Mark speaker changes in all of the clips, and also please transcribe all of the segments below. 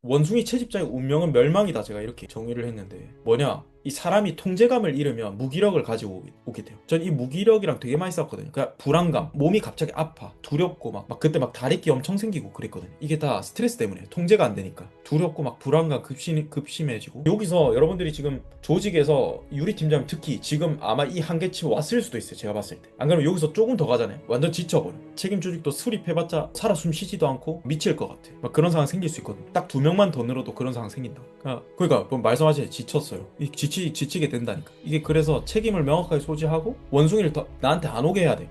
Speaker 1: 원숭이 채집자의 운명은 멸망이다, 제가 이렇게 정의를 했는데, 뭐냐, 이 사람이 통제감을 잃으면 무기력을 가지고 오게 돼요. 전 이 무기력이랑 되게 많이 싸웠거든요. 그러니까 불안감, 몸이 갑자기 아파, 두렵고 막 그때 막 다래끼 엄청 생기고 그랬거든요. 이게 다 스트레스 때문에 통제가 안 되니까 두렵고 막 불안감 급심해지고. 여기서 여러분들이 지금 조직에서 유리 팀장님 특히 지금 아마 이 한계치 왔을 수도 있어요, 제가 봤을 때. 안 그러면 여기서 조금 더 가잖아요. 완전 지쳐버려. 책임 조직도 수립해봤자 살아 숨 쉬지도 않고 미칠 것 같아. 막 그런 상황 생길 수 있거든요. 딱 2명만 더 늘어도 그런 상황 생긴다. 그러니까 뭐 말씀하시지, 지쳤어요. 지치게 된다니까. 이게 그래서 책임을 명확하게 소지하고 원숭이를 더 나한테 안 오게 해야 돼.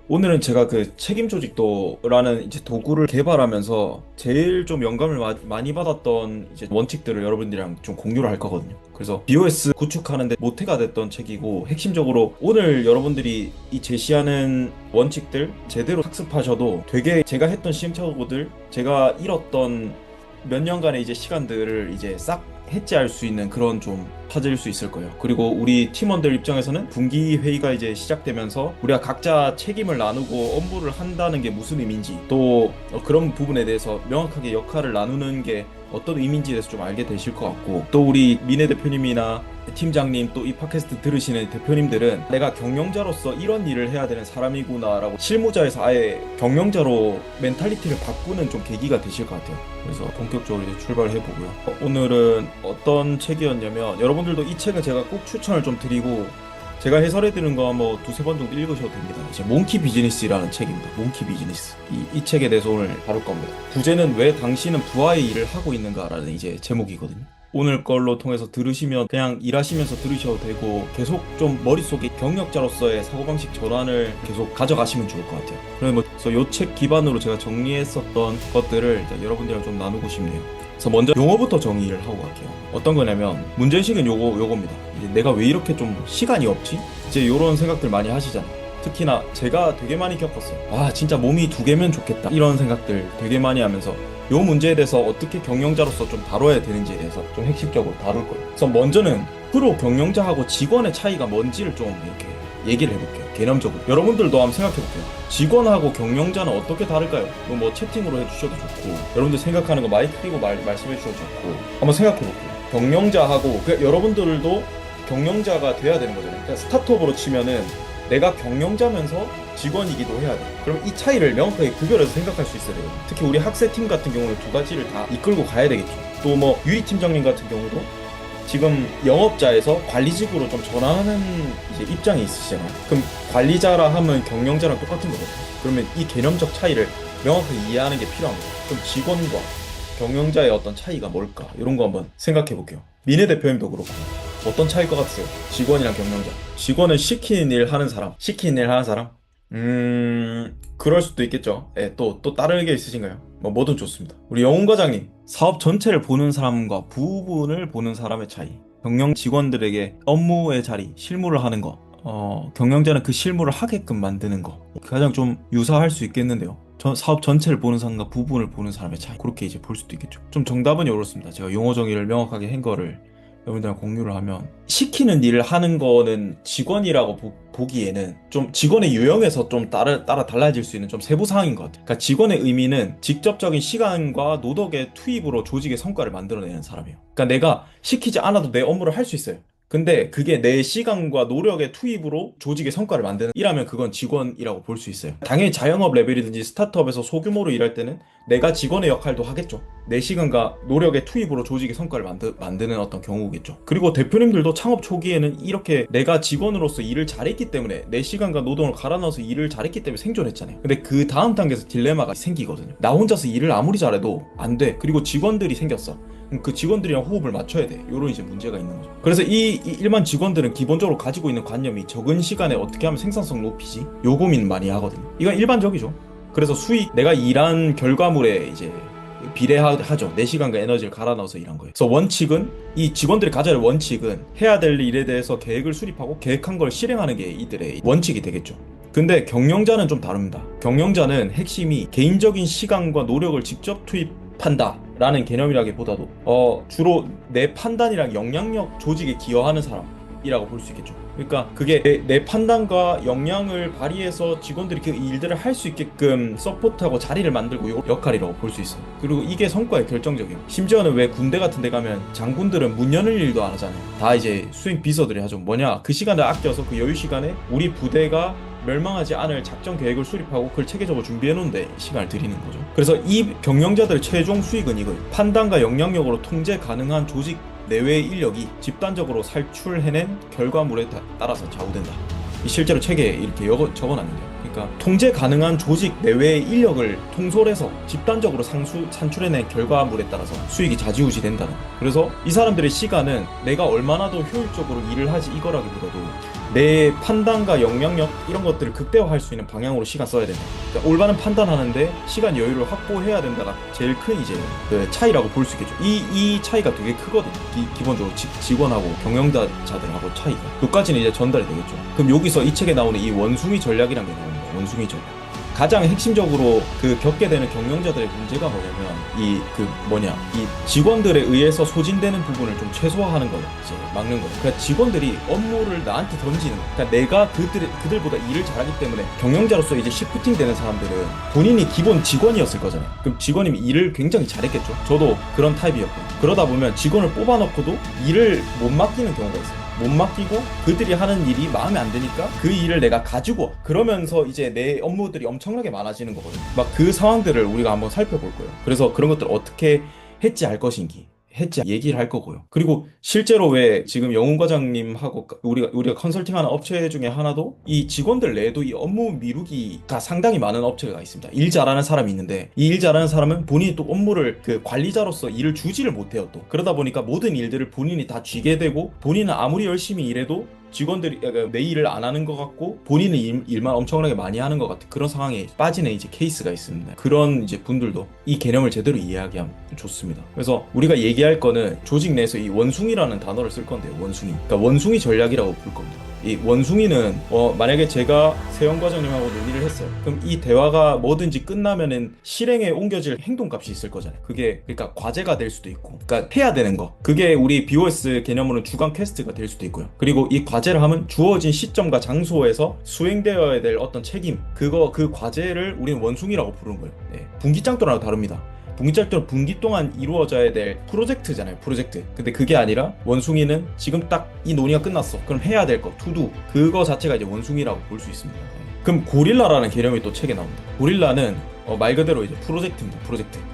Speaker 1: 오늘은 제가 그 책임 조직도라는 이제 도구를 개발하면서 제일 좀 영감을 많이 받았던 이제 원칙들을 여러분들이랑 좀 공유를 할 거거든요. 그래서 BOS 구축하는데 모태가 됐던 책이고, 핵심적으로 오늘 여러분들이 이 제시하는 원칙들 제대로 학습하셔도 되게 제가 했던 시행착오들, 제가 잃었던 몇 년간의 이제 시간들을 이제 싹 해지할 수 있는 그런 좀 찾을 수 있을 거예요. 그리고 우리 팀원들 입장에서는 분기 회의가 이제 시작되면서 우리가 각자 책임을 나누고 업무를 한다는 게 무슨 의미인지, 또 그런 부분에 대해서 명확하게 역할을 나누는 게 어떤 의미인지에 대해서 좀 알게 되실 것 같고, 또 우리 민혜 대표님이나 팀장님, 또 이 팟캐스트 들으시는 대표님들은 내가 경영자로서 이런 일을 해야 되는 사람이구나라고 실무자에서 아예 경영자로 멘탈리티를 바꾸는 좀 계기가 되실 것 같아요. 그래서 본격적으로 이제 출발을 해보고요. 오늘은 어떤 책이었냐면, 여러분들도 이 책을 제가 꼭 추천을 좀 드리고, 제가 해설해드리는 거 뭐 두세 번 정도 읽으셔도 됩니다. 이제 몽키 비즈니스라는 책입니다. 몽키 비즈니스. 이 책에 대해서 오늘 다룰 겁니다. 부제는 왜 당신은 부하의 일을 하고 있는가라는 이제 제목이거든요. 오늘 걸로 통해서 들으시면 그냥 일하시면서 들으셔도 되고, 계속 좀 머릿속에 경력자로서의 사고방식 전환을 계속 가져가시면 좋을 것 같아요. 그래서 요 책 기반으로 제가 정리했었던 것들을 여러분들이랑 좀 나누고 싶네요. 그래서 먼저 용어부터 정의를 하고 갈게요. 어떤 거냐면, 문제의식은 요겁니다. 이제 내가 왜 이렇게 좀 시간이 없지? 이제 요런 생각들 많이 하시잖아요. 특히나 제가 되게 많이 겪었어요. 아, 진짜 몸이 2개면 좋겠다, 이런 생각들 되게 많이 하면서 요 문제에 대해서 어떻게 경영자로서 좀 다뤄야 되는지에 대해서 좀 핵심적으로 다룰 거예요. 그래서 먼저는 프로 경영자하고 직원의 차이가 뭔지를 좀 이렇게 얘기를 해볼게요. 개념적으로 여러분들도 한번 생각해볼게요. 직원하고 경영자는 어떻게 다를까요? 뭐 채팅으로 해주셔도 좋고, 여러분들 생각하는 거 마이크 띄고 말씀해주셔도 좋고, 한번 생각해볼게요. 경영자하고 여러분들도 경영자가 돼야 되는 거잖아요. 그러니까 스타트업으로 치면은 내가 경영자면서 직원이기도 해야 돼. 그럼 이 차이를 명확하게 구별해서 생각할 수 있어야 돼요. 특히 우리 학세팀 같은 경우는 두 가지를 다 이끌고 가야 되겠죠. 또 뭐 유리 팀장님 같은 경우도 지금 영업자에서 관리직으로 좀 전환하는 이제 입장이 있으시잖아요. 그럼 관리자라 하면 경영자랑 똑같은 거거든요. 그러면 이 개념적 차이를 명확하게 이해하는 게 필요한 거예요. 그럼 직원과 경영자의 어떤 차이가 뭘까? 이런 거 한번 생각해 볼게요. 민혜 대표님도 그렇고, 어떤 차이일 것 같으세요? 직원이랑 경영자. 직원은 시키는 일 하는 사람. 시키는 일 하는 사람? 그럴 수도 있겠죠. 예, 또 다른 의견 있으신가요? 뭐 뭐든 좋습니다. 우리 영훈 과장님, 사업 전체를 보는 사람과 부분을 보는 사람의 차이. 경영 직원들에게 업무의 자리, 실무를 하는 거. 경영자는 그 실무를 하게끔 만드는 거. 가장 좀 유사할 수 있겠는데요. 사업 전체를 보는 사람과 부분을 보는 사람의 차이. 그렇게 이제 볼 수도 있겠죠. 좀 정답은 이렇습니다. 제가 용어 정의를 명확하게 한 거를 여러분들랑 공유를 하면, 시키는 일을 하는 거는 직원이라고 보기에는 좀 직원의 유형에서 좀 따라 달라질 수 있는 좀 세부 사항인 것 같아요. 그러니까 직원의 의미는 직접적인 시간과 노동의 투입으로 조직의 성과를 만들어내는 사람이에요. 그러니까 내가 시키지 않아도 내 업무를 할 수 있어요. 근데 그게 내 시간과 노력의 투입으로 조직의 성과를 만드는 이라면 그건 직원이라고 볼 수 있어요. 당연히 자영업 레벨이든지 스타트업에서 소규모로 일할 때는 내가 직원의 역할도 하겠죠. 내 시간과 노력의 투입으로 조직의 성과를 만드는 어떤 경우겠죠. 그리고 대표님들도 창업 초기에는 이렇게 내가 직원으로서 일을 잘했기 때문에, 내 시간과 노동을 갈아 넣어서 일을 잘했기 때문에 생존했잖아요. 근데 그 다음 단계에서 딜레마가 생기거든요. 나 혼자서 일을 아무리 잘해도 안 돼. 그리고 직원들이 생겼어. 그 직원들이랑 호흡을 맞춰야 돼. 요런 이제 문제가 있는 거죠. 그래서 이 일반 직원들은 기본적으로 가지고 있는 관념이 적은 시간에 어떻게 하면 생산성 높이지? 요 고민 많이 하거든요. 이건 일반적이죠. 그래서 수익, 내가 일한 결과물에 이제 비례하죠. 내 시간과 에너지를 갈아 넣어서 일한 거예요. 그래서 원칙은, 이 직원들이 가져야 할 원칙은 해야 될 일에 대해서 계획을 수립하고 계획한 걸 실행하는 게 이들의 원칙이 되겠죠. 근데 경영자는 좀 다릅니다. 경영자는 핵심이 개인적인 시간과 노력을 직접 투입한다 라는 개념이라기보다도 주로 내 판단이랑 영향력 조직에 기여하는 사람, 조직이라고 볼 수 있겠죠. 그러니까 그게 내 판단과 역량을 발휘해서 직원들이 그 일들을 할 수 있게끔 서포트하고 자리를 만들고 요 역할이라고 볼 수 있어요. 그리고 이게 성과에 결정적이에요. 심지어는 왜 군대 같은 데 가면 장군들은 문 여는 일도 안 하잖아요. 다 이제 수행 비서들이 하죠. 뭐냐, 그 시간을 아껴서 그 여유 시간에 우리 부대가 멸망하지 않을 작전 계획을 수립하고 그걸 체계적으로 준비해 놓은데 시간을 들이는 거죠. 그래서 이 경영자들의 최종 수익은 이거예요. 판단과 역량력으로 통제 가능한 조직 내외의 인력이 집단적으로 살출해낸 결과물에 따라서 좌우된다. 실제로 책에 이렇게 적어놨는데요. 그러니까 통제 가능한 조직 내외의 인력을 통솔해서 집단적으로 산출해낸 결과물에 따라서 수익이 좌지우지 된다는. 그래서 이 사람들의 시간은 내가 얼마나 더 효율적으로 일을 하지 이거라기보다도 내 판단과 역량력 이런 것들을 극대화할 수 있는 방향으로 시간 써야 된다. 그러니까 올바른 판단하는데 시간 여유를 확보해야 된다가 제일 큰 이제 그 차이라고 볼 수 있겠죠. 이 차이가 되게 크거든요. 기본적으로 직원하고 경영자들하고 차이가. 여기까지는 이제 전달이 되겠죠. 그럼 여기서 이 책에 나오는 이 원숭이 전략이라는 게 나옵니다. 원숭이 전략. 가장 핵심적으로 그 겪게 되는 경영자들의 문제가 뭐냐면 이 직원들에 의해서 소진되는 부분을 좀 최소화하는 거예요. 이제 막는 거예요. 그러니까 직원들이 업무를 나한테 던지는 거예요. 그러니까 내가 그들보다 일을 잘하기 때문에 경영자로서 이제 시프팅 되는 사람들은 본인이 기본 직원이었을 거잖아요. 그럼 직원이면 일을 굉장히 잘했겠죠. 저도 그런 타입이었고, 그러다 보면 직원을 뽑아놓고도 일을 못 맡기는 경우가 있어요. 못 맡기고 그들이 하는 일이 마음에 안 드니까 그 일을 내가 가지고 그러면서 이제 내 업무들이 엄청나게 많아지는 거거든요. 막 그 상황들을 우리가 한번 살펴볼 거예요. 그래서 그런 것들을 어떻게 해지할 것인지 얘기를 할 거고요. 그리고 실제로 왜 지금 영훈 과장님하고 우리가 컨설팅하는 업체 중에 하나도 이 직원들 내에도 이 업무 미루기가 상당히 많은 업체가 있습니다. 일 잘하는 사람이 있는데 이 일 잘하는 사람은 본인이 또 업무를 그 관리자로서 일을 주지를 못해요. 또 그러다 보니까 모든 일들을 본인이 다 쥐게 되고 본인은 아무리 열심히 일해도 직원들이 내 일을 안 하는 것 같고 본인은 일만 엄청나게 많이 하는 것 같은 그런 상황에 빠지는 이제 케이스가 있습니다. 그런 이제 분들도 이 개념을 제대로 이해하게 하면 좋습니다. 그래서 우리가 얘기할 거는 조직 내에서 이 원숭이라는 단어를 쓸 건데요. 원숭이. 그러니까 원숭이 전략이라고 부를 겁니다. 이 원숭이는 만약에 제가 세영 과장님하고 논의를 했어요. 그럼 이 대화가 뭐든지 끝나면은 실행에 옮겨질 행동값이 있을 거잖아요. 그게 그러니까 과제가 될 수도 있고, 그러니까 해야 되는 거. 그게 우리 BOS 개념으로는 주간 퀘스트가 될 수도 있고요. 그리고 이 과제를 하면 주어진 시점과 장소에서 수행되어야 될 어떤 책임, 그 과제를 우리는 원숭이라고 부르는 거예요. 네. 분기짱돌하고 다릅니다. 분기짤도는 분기 동안 이루어져야 될 프로젝트잖아요. 프로젝트. 근데 그게 아니라 원숭이는 지금 딱 이 논의가 끝났어. 그럼 해야 될 거, 투두. 그거 자체가 이제 원숭이라고 볼 수 있습니다. 그럼 고릴라라는 개념이 또 책에 나옵니다. 고릴라는 말 그대로 이제 프로젝트입니다.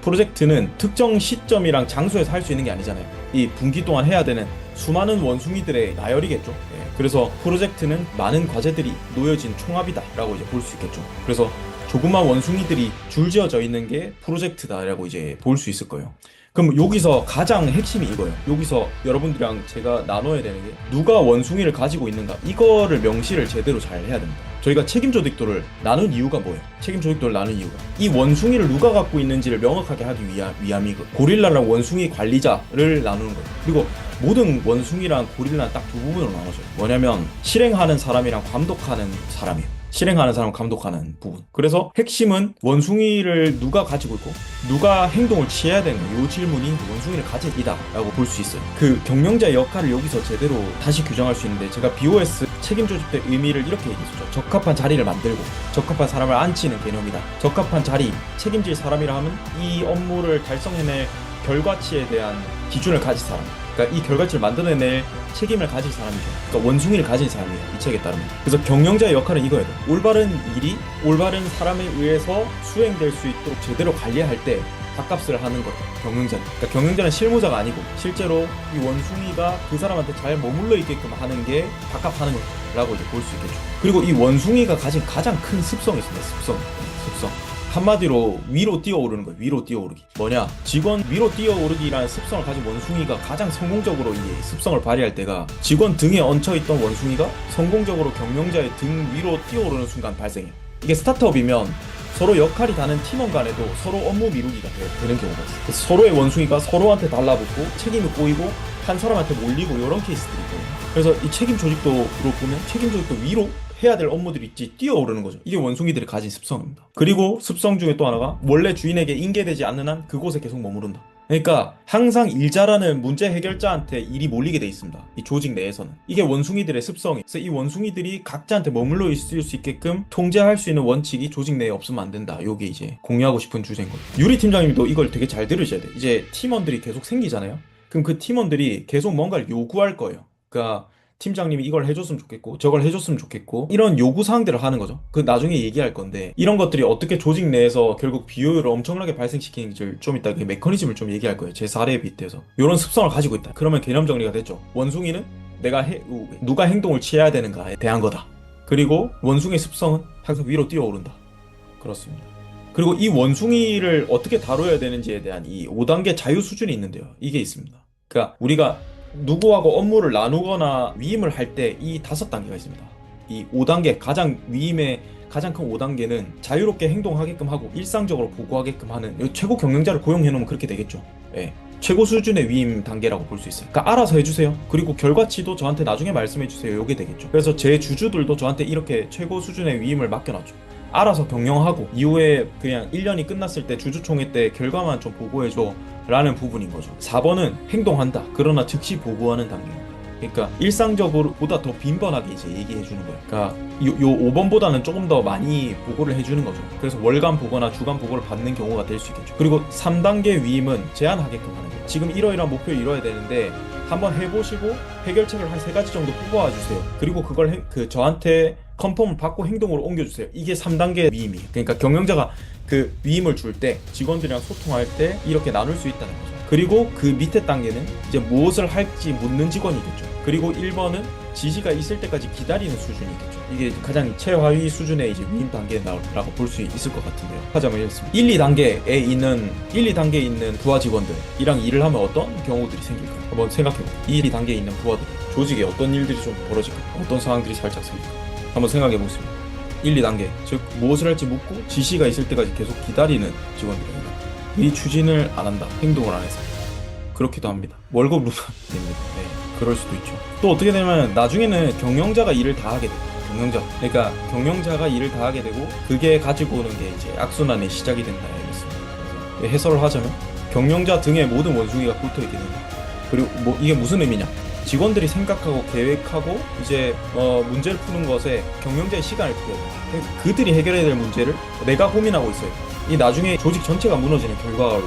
Speaker 1: 프로젝트는 특정 시점이랑 장소에서 할 수 있는 게 아니잖아요. 이 분기 동안 해야 되는 수많은 원숭이들의 나열이겠죠. 그래서 프로젝트는 많은 과제들이 놓여진 총합이다라고 이제 볼 수 있겠죠. 그래서 조그만 원숭이들이 줄지어져 있는 게 프로젝트다라고 이제 볼 수 있을 거예요. 그럼 여기서 가장 핵심이 이거예요. 여기서 여러분들이랑 제가 나눠야 되는 게 누가 원숭이를 가지고 있는가, 이거를 명시를 제대로 잘 해야 됩니다. 저희가 책임조 직도를 나눈 이유가 뭐예요? 책임조 직도를 나눈 이유가 이 원숭이를 누가 갖고 있는지를 명확하게 하기 위함이고, 고릴라랑 원숭이 관리자를 나누는 거예요. 그리고 모든 원숭이랑 고릴라는 딱 두 부분으로 나눠져요. 뭐냐면 실행하는 사람이랑 감독하는 사람이에요. 실행하는 사람, 감독하는 부분. 그래서 핵심은 원숭이를 누가 가지고 있고 누가 행동을 취해야 되는 이 질문이 원숭이를 가질 이다 라고 볼 수 있어요. 그 경영자의 역할을 여기서 제대로 다시 규정할 수 있는데, 제가 BOS 책임 조직의 의미를 이렇게 얘기했었죠. 적합한 자리를 만들고 적합한 사람을 앉히는 개념이다. 적합한 자리, 책임질 사람이라 하면 이 업무를 달성해낼 결과치에 대한 기준을 가진 사람, 그러니까 이 결과치를 만들어낼 책임을 가질 사람이죠. 그러니까 원숭이를 가진 사람이에요. 이 책에 따르면. 그래서 경영자의 역할은 이거예요. 올바른 일이 올바른 사람에 의해서 수행될 수 있도록 제대로 관리할 때 밥값을 하는 거죠. 경영자는. 그러니까 경영자는 실무자가 아니고 실제로 이 원숭이가 그 사람한테 잘 머물러 있게끔 하는 게 밥값하는 거라고 이제 볼 수 있겠죠. 그리고 이 원숭이가 가진 가장 큰 습성이 있습니다. 습성. 한마디로 위로 뛰어오르는 거예요. 위로 뛰어오르기. 뭐냐? 직원 위로 뛰어오르기라는 습성을 가진 원숭이가 가장 성공적으로 이 습성을 발휘할 때가 직원 등에 얹혀있던 원숭이가 성공적으로 경영자의 등 위로 뛰어오르는 순간 발생해요. 이게 스타트업이면 서로 역할이 다른 팀원 간에도 서로 업무 미루기가 되는 경우가 있어요. 그래서 서로의 원숭이가 서로한테 달라붙고 책임이 꼬이고 한 사람한테 몰리고 이런 케이스들이 있거든요. 그래서 이 책임 조직도로 보면 책임 조직도 위로 해야 될 업무들이 있지 뛰어오르는 거죠. 이게 원숭이들이 가진 습성입니다. 그리고 습성 중에 또 하나가 원래 주인에게 인계되지 않는 한 그곳에 계속 머무른다. 그러니까 항상 일 잘하는 문제 해결자한테 일이 몰리게 돼 있습니다. 이 조직 내에서는. 이게 원숭이들의 습성이. 그래서 이 원숭이들이 각자한테 머물러 있을 수 있게끔 통제할 수 있는 원칙이 조직 내에 없으면 안 된다. 요게 이제 공유하고 싶은 주제인 거예요. 유리 팀장님도 이걸 되게 잘 들으셔야 돼. 이제 팀원들이 계속 생기잖아요. 그럼 그 팀원들이 계속 뭔가를 요구할 거예요. 그러니까 팀장님이 이걸 해줬으면 좋겠고 저걸 해줬으면 좋겠고 이런 요구사항들을 하는 거죠. 그 나중에 얘기할 건데 이런 것들이 어떻게 조직 내에서 결국 비효율을 엄청나게 발생시키는지를 좀 이따 그 메커니즘을 좀 얘기할 거예요. 제 사례에 빗대서 이런 습성을 가지고 있다. 그러면 개념 정리가 됐죠. 원숭이는 누가 행동을 취해야 되는가에 대한 거다. 그리고 원숭이의 습성은 항상 위로 뛰어오른다. 그렇습니다. 그리고 이 원숭이를 어떻게 다뤄야 되는지에 대한 이 5단계 자유 수준이 있는데요. 이게 있습니다. 그러니까 우리가 누구하고 업무를 나누거나 위임을 할 때 이 5단계가 있습니다. 이 5단계 가장 위임의 가장 큰 5단계는 자유롭게 행동하게끔 하고 일상적으로 보고하게끔 하는 최고 경영자를 고용해 놓으면 그렇게 되겠죠. 예. 최고 수준의 위임 단계라고 볼 수 있어요. 그러니까 알아서 해주세요. 그리고 결과치도 저한테 나중에 말씀해 주세요. 이게 되겠죠. 그래서 제 주주들도 저한테 이렇게 최고 수준의 위임을 맡겨놨죠. 알아서 경영하고 이후에 그냥 1년이 끝났을 때 주주총회 때 결과만 좀 보고해줘 라는 부분인 거죠. 4번은 행동한다. 그러나 즉시 보고하는 단계입니다. 그러니까 일상적으로 보다 더 빈번하게 이제 얘기해 주는 거예요. 그러니까 요 5번보다는 조금 더 많이 보고를 해주는 거죠. 그래서 월간 보고나 주간 보고를 받는 경우가 될 수 있겠죠. 그리고 3단계 위임은 제한하게끔 하는 거예요. 지금 이러이러한 목표를 이뤄야 되는데 한번 해보시고 해결책을 한 3가지 정도 뽑아와 주세요. 그리고 그걸 저한테 컨펌을 받고 행동으로 옮겨주세요. 이게 3단계 위임이에요. 그러니까 경영자가 그 위임을 줄 때 직원들이랑 소통할 때 이렇게 나눌 수 있다는 거죠. 그리고 그 밑에 단계는 이제 무엇을 할지 묻는 직원이겠죠. 그리고 1번은 지시가 있을 때까지 기다리는 수준이겠죠. 이게 가장 최하위 수준의 이제 위임 단계라고 볼 수 있을 것 같은데요. 하자면 이렇습니다. 1, 2단계에 있는 부하 직원들이랑 일을 하면 어떤 경우들이 생길까요? 한번 생각해볼게요. 1, 2단계에 있는 부하들, 조직에 어떤 일들이 좀 벌어질까요? 어떤 상황들이 살짝 생길까요? 한번 생각해보겠습니다. 1, 2단계, 즉 무엇을 할지 묻고 지시가 있을 때까지 계속 기다리는 직원들입니다. 이 추진을 안 한다, 행동을 안 해서 그렇기도 합니다. 월급 루가 됩니다. 네, 그럴 수도 있죠. 또 어떻게 되면 나중에는 경영자가 일을 다 하게 돼요. 그러니까 경영자가 일을 다 하게 되고 그게 가지고 오는 게 이제 악순환의 시작이 된다 이랬습니다. 그래서 해설을 하자면 경영자 등에 모든 원숭이가 붙어 있게 된다. 그리고 뭐 이게 무슨 의미냐? 직원들이 생각하고 계획하고 이제 문제를 푸는 것에 경영자의 시간을 들여야 돼요. 그러니까 그들이 해결해야 될 문제를 내가 고민하고 있어요. 이 나중에 조직 전체가 무너지는 결과로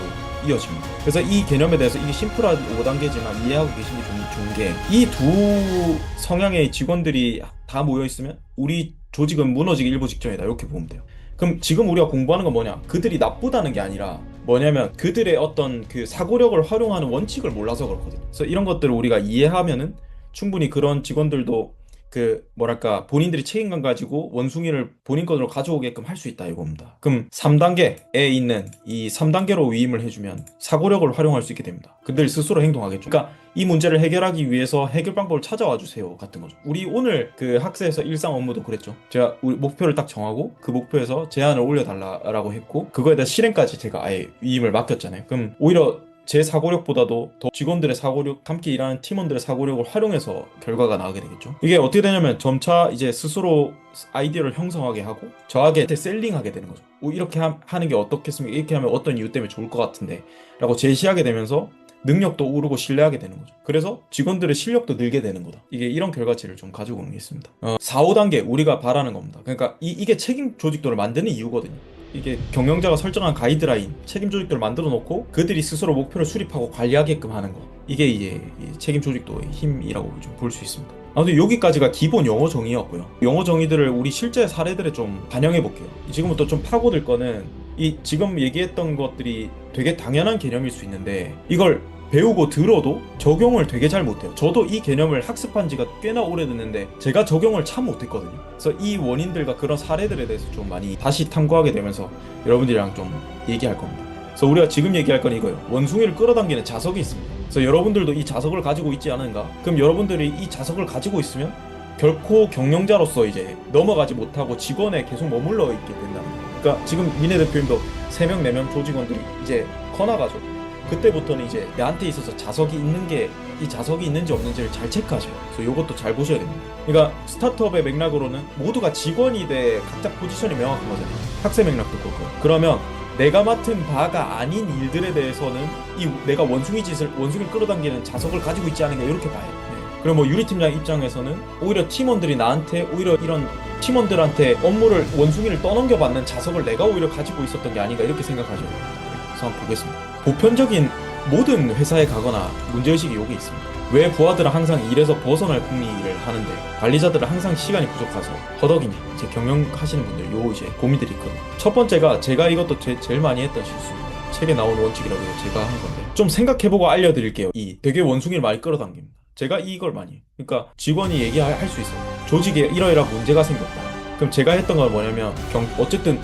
Speaker 1: 이어집니다. 그래서 이 개념에 대해서 이게 심플한 5단계지만 이해하고 계시는 게 좀 좋은 게 이 두 성향의 직원들이 다 모여 있으면 우리 조직은 무너지기 일보 직전이다 이렇게 보면 돼요. 그럼 지금 우리가 공부하는 건 뭐냐? 그들이 나쁘다는 게 아니라 뭐냐면 그들의 어떤 그 사고력을 활용하는 원칙을 몰라서 그렇거든요. 그래서 이런 것들을 우리가 이해하면은 충분히 그런 직원들도 그 뭐랄까 본인들이 책임감 가지고 원숭이를 본인 것으로 가져오게끔 할 수 있다 이겁니다. 그럼 3단계에 있는 이 3단계로 위임을 해주면 사고력을 활용할 수 있게 됩니다. 그들 스스로 행동하겠죠. 그러니까 이 문제를 해결하기 위해서 해결 방법을 찾아와 주세요 같은 거죠. 우리 오늘 그 학사에서 일상 업무도 그랬죠. 제가 우리 목표를 딱 정하고 그 목표에서 제안을 올려달라고 했고 그거에 대한 실행까지 제가 아예 위임을 맡겼잖아요. 그럼 오히려 제 사고력보다도 더 직원들의 사고력, 함께 일하는 팀원들의 사고력을 활용해서 결과가 나오게 되겠죠. 이게 어떻게 되냐면 점차 이제 스스로 아이디어를 형성하게 하고 저에게 셀링하게 되는 거죠. 이렇게 하는 게 어떻겠습니까? 이렇게 하면 어떤 이유 때문에 좋을 것 같은데 라고 제시하게 되면서 능력도 오르고 신뢰하게 되는 거죠. 그래서 직원들의 실력도 늘게 되는 거다. 이게 이런 결과치를 좀 가지고 오는 게 있습니다. 4, 5단계 우리가 바라는 겁니다. 그러니까 이게 책임 조직도를 만드는 이유거든요. 이게 경영자가 설정한 가이드라인, 책임 조직도를 만들어 놓고 그들이 스스로 목표를 수립하고 관리하게끔 하는 거. 이게 이제 책임 조직도의 힘이라고 좀 볼 수 있습니다. 아무튼 여기까지가 기본 영어 정의였고요. 영어 정의들을 우리 실제 사례들에 좀 반영해 볼게요. 지금부터 좀 파고들 거는 이 지금 얘기했던 것들이 되게 당연한 개념일 수 있는데 이걸 배우고 들어도 적용을 되게 잘 못해요. 저도 이 개념을 학습한 지가 꽤나 오래됐는데 제가 적용을 참 못했거든요. 그래서 이 원인들과 그런 사례들에 대해서 좀 많이 다시 탐구하게 되면서 여러분들이랑 좀 얘기할 겁니다. 그래서 우리가 지금 얘기할 건 이거예요. 원숭이를 끌어당기는 자석이 있습니다. 그래서 여러분들도 이 자석을 가지고 있지 않은가? 그럼 여러분들이 이 자석을 가지고 있으면 결코 경영자로서 이제 넘어가지 못하고 직원에 계속 머물러 있게 된다는 거예요. 그러니까 지금 민혜 대표님도 3명, 4명 조직원들이 이제 커나가죠. 그때부터는 이제 내한테 있어서 자석이 있는지 없는지를 잘 체크하셔요. 그래서 이것도 잘 보셔야 됩니다. 그러니까 스타트업의 맥락으로는 모두가 직원이 돼 각자 포지션이 명확한 거잖아요. 학생 맥락도 그렇고요. 그러면 내가 맡은 바가 아닌 일들에 대해서는 이 내가 원숭이를 끌어당기는 자석을 가지고 있지 않은가 이렇게 봐요. 네. 그리고 뭐 유리 팀장 입장에서는 오히려 팀원들이 나한테 오히려 이런 팀원들한테 업무를 원숭이를 떠넘겨 받는 자석을 내가 오히려 가지고 있었던 게 아닌가 이렇게 생각하죠. 그래서 한번 보겠습니다. 보편적인 모든 회사에 가거나 문제의식이 요게 있습니다. 왜 부하들은 항상 일에서 벗어날 궁리를 하는데 관리자들은 항상 시간이 부족해서 허덕이냐. 제 경영하시는 분들 요 이제 고민들이 있거든요. 첫 번째가 제가 이것도 제일 많이 했던 실수입니다. 책에 나온 원칙이라고 해서 제가 한 건데 좀 생각해보고 알려드릴게요. 이 되게 원숭이를 많이 끌어당깁니다. 제가 이걸 많이 해요. 그러니까 직원이 얘기할 수 있어요. 조직에 이러이러한 문제가 생겼다. 그럼 제가 했던 건 뭐냐면 어쨌든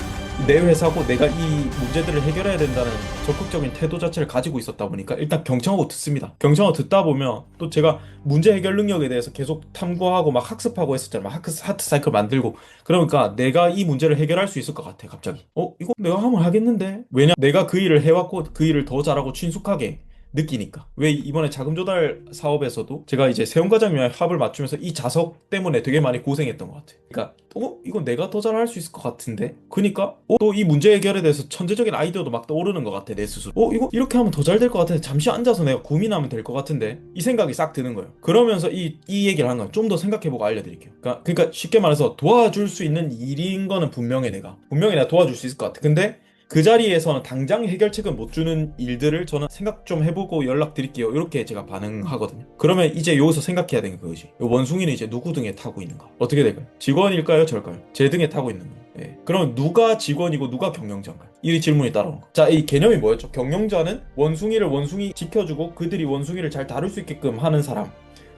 Speaker 1: 내 회사고 내가 이 문제들을 해결해야 된다는 적극적인 태도 자체를 가지고 있었다 보니까 일단 경청하고 듣습니다. 경청하고 듣다 보면 또 제가 문제 해결 능력에 대해서 계속 탐구하고 막 학습하고 했었잖아요. 막 하트 사이클 만들고 그러니까 내가 이 문제를 해결할 수 있을 것 같아. 갑자기 이거 내가 하면 하겠는데. 왜냐 내가 그 일을 해왔고 그 일을 더 잘하고 친숙하게 느끼니까. 왜 이번에 자금 조달 사업에서도 제가 이제 세운과장님이랑 합을 맞추면서 이 자석 때문에 되게 많이 고생했던 것 같아요. 그러니까 이건 내가 더 잘할 수 있을 것 같은데. 그러니까 또 이 문제 해결에 대해서 천재적인 아이디어도 막 떠오르는 것 같아 내 스스로. 이거 이렇게 하면 더 잘 될 것 같은데 잠시 앉아서 내가 고민하면 될 것 같은데 이 생각이 싹 드는 거예요. 그러면서 이 얘기를 하는 거예요. 좀 더 생각해보고 알려드릴게요. 그러니까 쉽게 말해서 도와줄 수 있는 일인 거는 분명히 내가 도와줄 수 있을 것 같아. 근데 그 자리에서는 당장 해결책은 못 주는 일들을 저는 생각 좀 해보고 연락드릴게요. 이렇게 제가 반응하거든요. 그러면 이제 여기서 생각해야 되는 거지. 원숭이는 이제 누구 등에 타고 있는가? 어떻게 될까요? 직원일까요? 저일까요? 제 등에 타고 있는 거예요. 예. 그럼 누가 직원이고 누가 경영자인가요? 이 질문이 따라오는 거. 자, 이 개념이 뭐였죠? 경영자는 원숭이 지켜주고 그들이 원숭이를 잘 다룰 수 있게끔 하는 사람.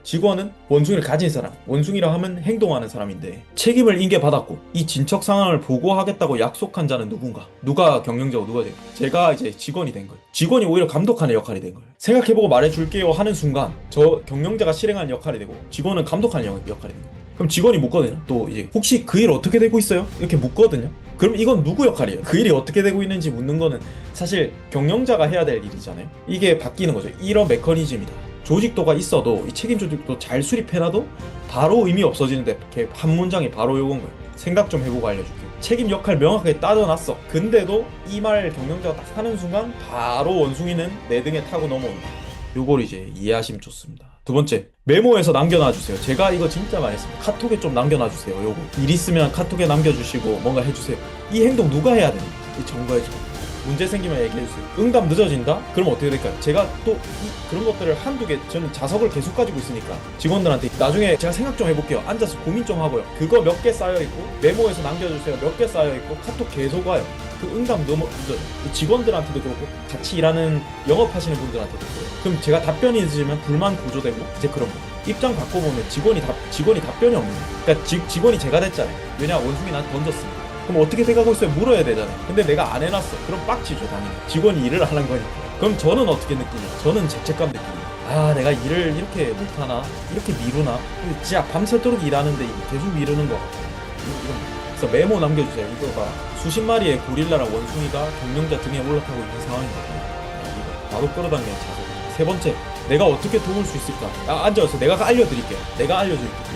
Speaker 1: 직원은 원숭이를 가진 사람, 원숭이라 하면 행동하는 사람인데 책임을 인계받았고 이 진척 상황을 보고하겠다고 약속한 자는 누군가? 누가 경영자고 누가 된 거예요? 제가 이제 직원이 된 거예요. 직원이 오히려 감독하는 역할이 된 거예요. 생각해보고 말해줄게요 하는 순간 저 경영자가 실행하는 역할이 되고 직원은 감독하는 역할이 된 거예요. 그럼 직원이 묻거든요. 또 이제 혹시 그 일 어떻게 되고 있어요? 이렇게 묻거든요. 그럼 이건 누구 역할이에요? 그 일이 어떻게 되고 있는지 묻는 거는 사실 경영자가 해야 될 일이잖아요. 이게 바뀌는 거죠. 이런 메커니즘이다. 조직도가 있어도 이 책임 조직도 잘 수립해놔도 바로 의미 없어지는데 이렇게 한 문장이 바로 요건 거예요. 생각 좀 해보고 알려줄게요. 책임 역할 명확하게 따져놨어. 근데도 이 말 경영자가 딱 하는 순간 바로 원숭이는 내 등에 타고 넘어온다. 요걸 이제 이해하시면 좋습니다. 두 번째, 메모에서 남겨놔주세요. 제가 이거 진짜 많이 했습니다. 카톡에 좀 남겨놔주세요. 요거 일 있으면 카톡에 남겨주시고 뭔가 해주세요. 이 행동 누가 해야 됩니까? 이 정거해주고 문제 생기면 얘기해주세요. 응답 늦어진다? 그럼 어떻게 될까요? 제가 또 그런 것들을 한두 개, 저는 자석을 계속 가지고 있으니까 직원들한테 나중에 제가 생각 좀 해볼게요. 앉아서 고민 좀 하고요. 그거 몇 개 쌓여있고 메모에서 남겨주세요. 몇 개 쌓여있고 카톡 계속 와요. 그 응답 너무 늦어요. 답변들한테도 그렇고 같이 일하는 영업하시는 분들한테도 그래요. 그럼 제가 답변이 늦으면 불만 고조되고 이제 그런 거. 입장 바꿔보면 직원이 답변이 없는 거예요. 그러니까 직원이 제가 됐잖아요. 왜냐 원숭이 나한테 던졌으니까. 그럼 어떻게 돼가고 있어요? 물어야 되잖아요. 근데 내가 안 해놨어. 그럼 빡치죠 당연히. 직원이 일을 하는 거니까. 그럼 저는 어떻게 느끼냐? 저는 죄책감 느끼냐? 내가 일을 이렇게 못하나? 이렇게 미루나? 진짜 밤새도록 일하는데 계속 미루는 거 같아. 그래서 메모 남겨주세요. 이거가 수십 마리의 고릴라랑 원숭이가 경영자 등에 올라타고 있는 상황이거든요. 이거 바로 끌어당기는 자세. 세 번째, 내가 어떻게 도울 수 있을까? 앉아서 내가 알려드릴게요.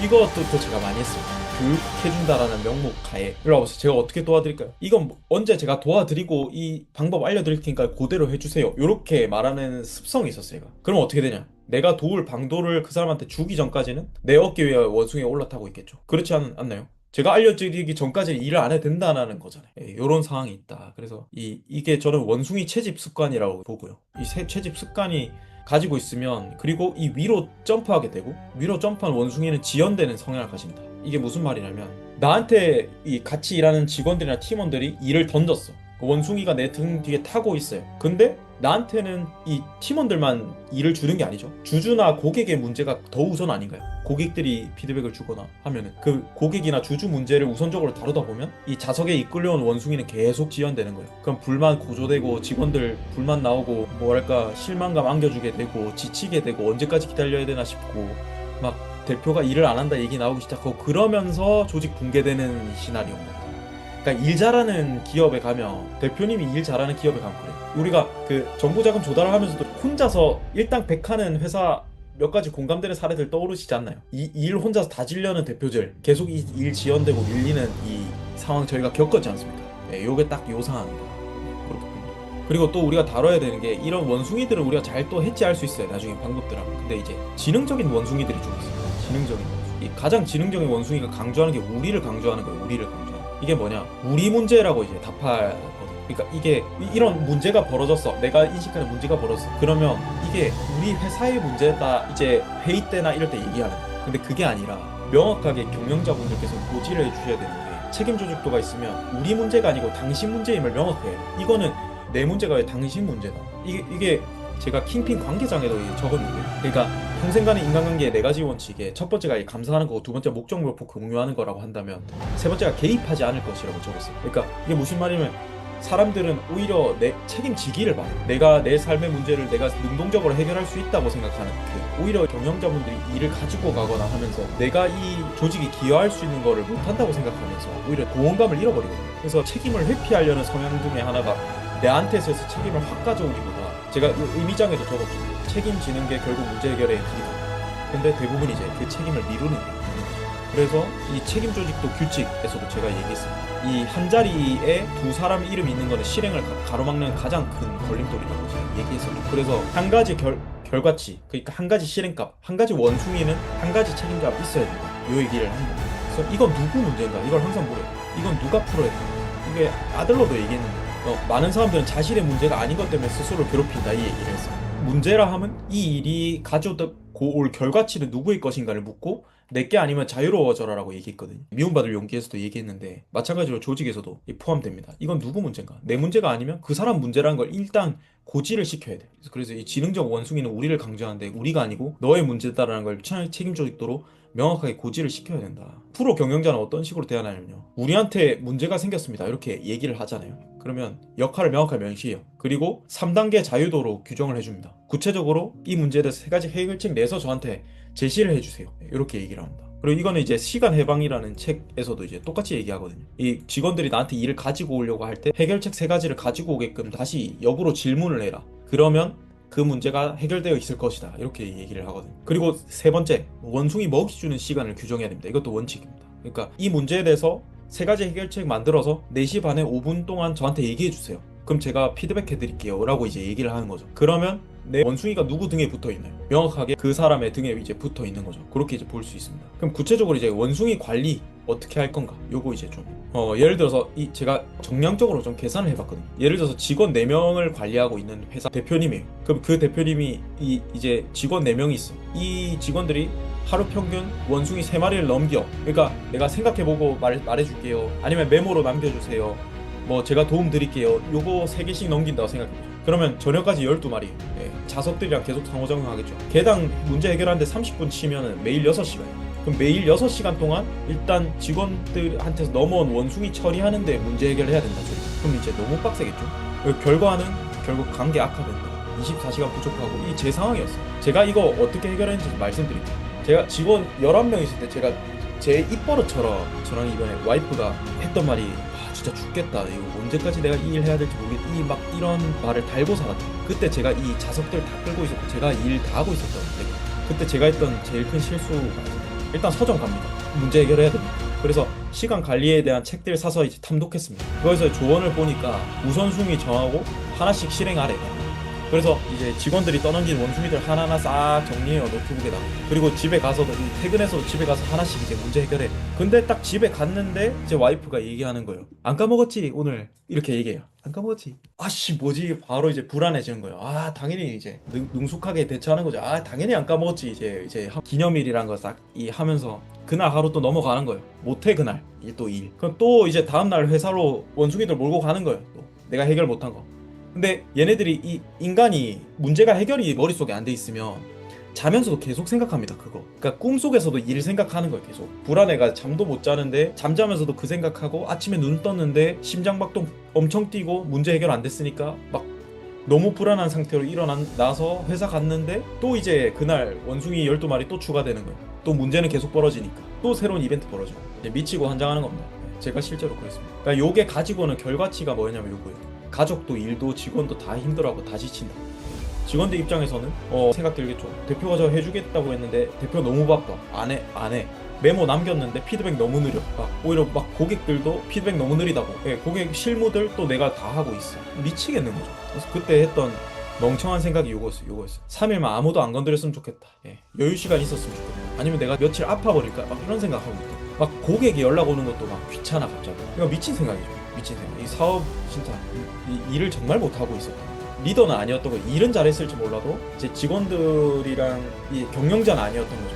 Speaker 1: 이것도 제가 많이 했어요. 교육해준다라는 명목 하에. 일로 와보세요. 제가 어떻게 도와드릴까요? 이건 언제 제가 도와드리고 이 방법 알려드릴 테니까 그대로 해주세요. 이렇게 말하는 습성이 있었어요. 제가. 그럼 어떻게 되냐? 내가 도울 방도를 그 사람한테 주기 전까지는 내 어깨 위에 원숭이가 올라타고 있겠죠. 그렇지 않나요? 제가 알려드리기 전까지 일을 안 해도 된다는 거잖아요. 이런 상황이 있다. 그래서 이게 저는 원숭이 채집 습관이라고 보고요. 이 채집 습관이 가지고 있으면 그리고 이 위로 점프하게 되고 위로 점프한 원숭이는 지연되는 성향을 가집니다. 이게 무슨 말이냐면 나한테 이 같이 일하는 직원들이나 팀원들이 일을 던졌어. 원숭이가 내 등 뒤에 타고 있어요. 근데 나한테는 이 팀원들만 일을 주는 게 아니죠. 주주나 고객의 문제가 더 우선 아닌가요? 고객들이 피드백을 주거나 하면은 그 고객이나 주주 문제를 우선적으로 다루다 보면 이 자석에 이끌려온 원숭이는 계속 지연되는 거예요. 그럼 불만 고조되고 직원들 불만 나오고 뭐랄까 실망감 안겨주게 되고 지치게 되고 언제까지 기다려야 되나 싶고 막 대표가 일을 안 한다 얘기 나오기 시작하고 그러면서 조직 붕괴되는 시나리오인 겁니다. 그러니까 일 잘하는 기업에 가면 대표님이 일 잘하는 기업에 가면 그래요. 우리가 그 정부 자금 조달을 하면서도 혼자서 일당백하는 회사 몇 가지 공감되는 사례들 떠오르시지 않나요? 이 일 혼자서 다 지려는 대표들 계속 이 일 지연되고 밀리는 이 상황 저희가 겪었지 않습니까? 요게 딱 요 상황입니다. 그렇게 그리고 또 우리가 다뤄야 되는 게 이런 원숭이들은 우리가 잘 또 해치할 수 있어요. 나중에 방법들 하면. 근데 이제 지능적인 원숭이들이 좀 있어요. 지능적인 원숭이. 이 가장 지능적인 원숭이가 강조하는 게 우리를 강조하는 거예요. 우리를 강조하는. 이게 뭐냐? 우리 문제라고 이제 답하거든. 그러니까 이게 이런 문제가 벌어졌어. 내가 인식하는 문제가 벌어졌어. 그러면 이게 우리 회사의 문제다. 이제 회의 때나 이럴 때 얘기하는 거야. 근데 그게 아니라 명확하게 경영자분들께서 고지를 해주셔야 되는데 책임 조직도가 있으면 우리 문제가 아니고 당신 문제임을 명확하게 해요. 이거는 내 문제가 왜 당신 문제다. 이게 제가 킹핀 관계장에도 적었는데, 그러니까 평생 간의 인간관계의 4가지 원칙에 첫 번째가 감사하는 거고, 두 번째 목적 목표 공유하는 거라고 한다면 세 번째가 개입하지 않을 것이라고 적었어요. 그러니까 이게 무슨 말이냐면 사람들은 오히려 내 책임지기를 바래. 내가 내 삶의 문제를 내가 능동적으로 해결할 수 있다고 생각하는 그 오히려 경영자분들이 일을 가지고 가거나 하면서 내가 이 조직에 기여할 수 있는 거를 못한다고 생각하면서 오히려 공헌감을 잃어버리거든요. 그래서 책임을 회피하려는 성향 중에 하나가 내한테서 책임을 확 가져오기보다, 제가 의미장에도 적었죠. 책임지는 게 결국 문제 해결의 길이다. 근데 대부분 이제 그 책임을 미루는 거예요. 그래서 이 책임 조직도 규칙에서도 제가 얘기했습니다. 이 한 자리에 두 사람 이름이 있는 거는 실행을 가로막는 가장 큰 걸림돌이라고 제가 얘기했었죠. 그래서 한 가지 결과치, 그러니까 한 가지 실행값, 한 가지 원숭이는 한 가지 책임자가 있어야 된다. 이 얘기를 한 겁니다. 그래서 이건 누구 문제인가? 이걸 항상 물어요. 이건 누가 풀어야 된다. 이게 아들러도 얘기했는데 많은 사람들은 자신의 문제가 아닌 것 때문에 스스로를 괴롭힌다, 이 얘기를 했어요. 문제라 하면 이 일이 가져오고 올 결과치는 누구의 것인가를 묻고 내게 아니면 자유로워져라 라고 얘기했거든요. 미움받을 용기에서도 얘기했는데 마찬가지로 조직에서도 포함됩니다. 이건 누구 문제인가? 내 문제가 아니면 그 사람 문제라는 걸 일단 고지를 시켜야 돼. 그래서 이 지능적 원숭이는 우리를 강조하는데 우리가 아니고 너의 문제다라는 걸 책임 조직도로 명확하게 고지를 시켜야 된다. 프로 경영자는 어떤 식으로 대하냐면요, 우리한테 문제가 생겼습니다 이렇게 얘기를 하잖아요. 그러면 역할을 명확하게 명시해요. 그리고 3단계 자유도로 규정을 해줍니다. 구체적으로 이 문제에 대해서 3가지 해결책 내서 저한테 제시를 해주세요. 이렇게 얘기를 합니다. 그리고 이거는 이제 시간 해방이라는 책에서도 이제 똑같이 얘기하거든요. 이 직원들이 나한테 일을 가지고 오려고 할 때 해결책 3가지를 가지고 오게끔 다시 역으로 질문을 해라. 그러면 그 문제가 해결되어 있을 것이다. 이렇게 얘기를 하거든요. 그리고 세 번째, 원숭이 먹이 주는 시간을 규정해야 됩니다. 이것도 원칙입니다. 그러니까 이 문제에 대해서 3가지 해결책 만들어서 4시 반에 5분 동안 저한테 얘기해 주세요. 그럼 제가 피드백 해드릴게요 라고 이제 얘기를 하는 거죠. 그러면 내 원숭이가 누구 등에 붙어 있나요? 명확하게 그 사람의 등에 이제 붙어 있는 거죠. 그렇게 이제 볼 수 있습니다. 그럼 구체적으로 이제 원숭이 관리 어떻게 할 건가? 요거 이제 좀 예를 들어서 제가 정량적으로 좀 계산을 해봤거든요. 예를 들어서 직원 4명을 관리하고 있는 회사 대표님이에요. 그럼 그 대표님이 이제 직원 4명이 있어. 이 직원들이 하루 평균 원숭이 3마리를 넘겨. 그러니까 내가 생각해보고 말해줄게요. 아니면 메모로 남겨주세요. 뭐 제가 도움 드릴게요. 요거 3개씩 넘긴다고 생각해보죠. 그러면 저녁까지 12마리. 자석들이랑 계속 상호작용하겠죠. 개당 문제 해결하는데 30분 치면은 매일 6시간. 그럼 매일 6시간 동안 일단 직원들한테서 넘어온 원숭이 처리하는데 문제 해결해야 된다. 그럼 이제 너무 빡세겠죠. 결과는 결국 관계 악화된다. 24시간 부족하고 이 제 상황이었어요. 제가 이거 어떻게 해결했는지 말씀드릴게요. 제가 직원 11명 있을 때 제가 제 입버릇처럼 저랑 이번에 와이프가 했던 말이 진짜 죽겠다. 이거 언제까지 내가 이 일 해야 될지 모르겠다. 막 이런 말을 달고 살았다. 그때 제가 이 자석들 다 끌고 있었고 제가 일 다 하고 있었던 때가 그때 제가 했던 제일 큰 실수가 일단 서점 갑니다. 문제 해결해야 됩니다. 그래서 시간 관리에 대한 책들 사서 이제 탐독했습니다. 거기서 조언을 보니까 우선순위 정하고 하나씩 실행하래. 그래서 이제 직원들이 떠넘긴 원숭이들 하나하나 싹 정리해요. 노트북에다. 그리고 집에 가서도 퇴근해서 집에 가서 하나씩 이제 문제 해결해. 근데 딱 집에 갔는데 제 와이프가 얘기하는 거예요. 안 까먹었지 오늘? 이렇게 얘기해요. 안 까먹었지? 아씨 뭐지? 바로 이제 불안해지는 거예요. 당연히 이제 능숙하게 대처하는 거죠. 당연히 안 까먹었지. 이제 기념일이란 거 싹 하면서 그날 하루 또 넘어가는 거예요. 못해 그날 또 일. 그럼 또 이제 다음날 회사로 원숭이들 몰고 가는 거예요. 또 내가 해결 못한 거. 근데 얘네들이 이 인간이 문제가 해결이 머릿속에 안 돼 있으면 자면서도 계속 생각합니다. 그거. 그러니까 꿈속에서도 일 생각하는 거예요. 계속. 불안해가 잠도 못 자는데 잠자면서도 그 생각하고 아침에 눈 떴는데 심장박동 엄청 뛰고 문제 해결 안 됐으니까 막 너무 불안한 상태로 일어나서 회사 갔는데 또 이제 그날 원숭이 12마리 또 추가되는 거예요. 또 문제는 계속 벌어지니까 또 새로운 이벤트 벌어져요. 미치고 환장하는 겁니다. 제가 실제로 그랬습니다. 그러니까 요게 가지고는 결과치가 뭐냐면 요거예요. 가족도 일도 직원도 다 힘들어하고 다 지친다. 직원들 입장에서는 생각 들겠죠. 대표가 저 해주겠다고 했는데 대표 너무 바빠. 안 해. 메모 남겼는데 피드백 너무 느려. 오히려 고객들도 피드백 너무 느리다고. 예, 고객 실무들 또 내가 다 하고 있어. 미치겠는 거죠. 그래서 그때 했던 멍청한 생각이 요거였어. 3일만 아무도 안 건드렸으면 좋겠다. 예, 여유 시간 있었으면 좋겠다. 아니면 내가 며칠 아파버릴까? 이런 생각하고 있다. 고객이 연락 오는 것도 귀찮아 갑자기. 이거 미친 생각이죠. 미친 생각. 이 사업 진짜 일을 정말 못하고 있었다. 리더는 아니었던 거, 일은 잘했을지 몰라도 제 직원들이랑 이 경영자는 아니었던 거죠.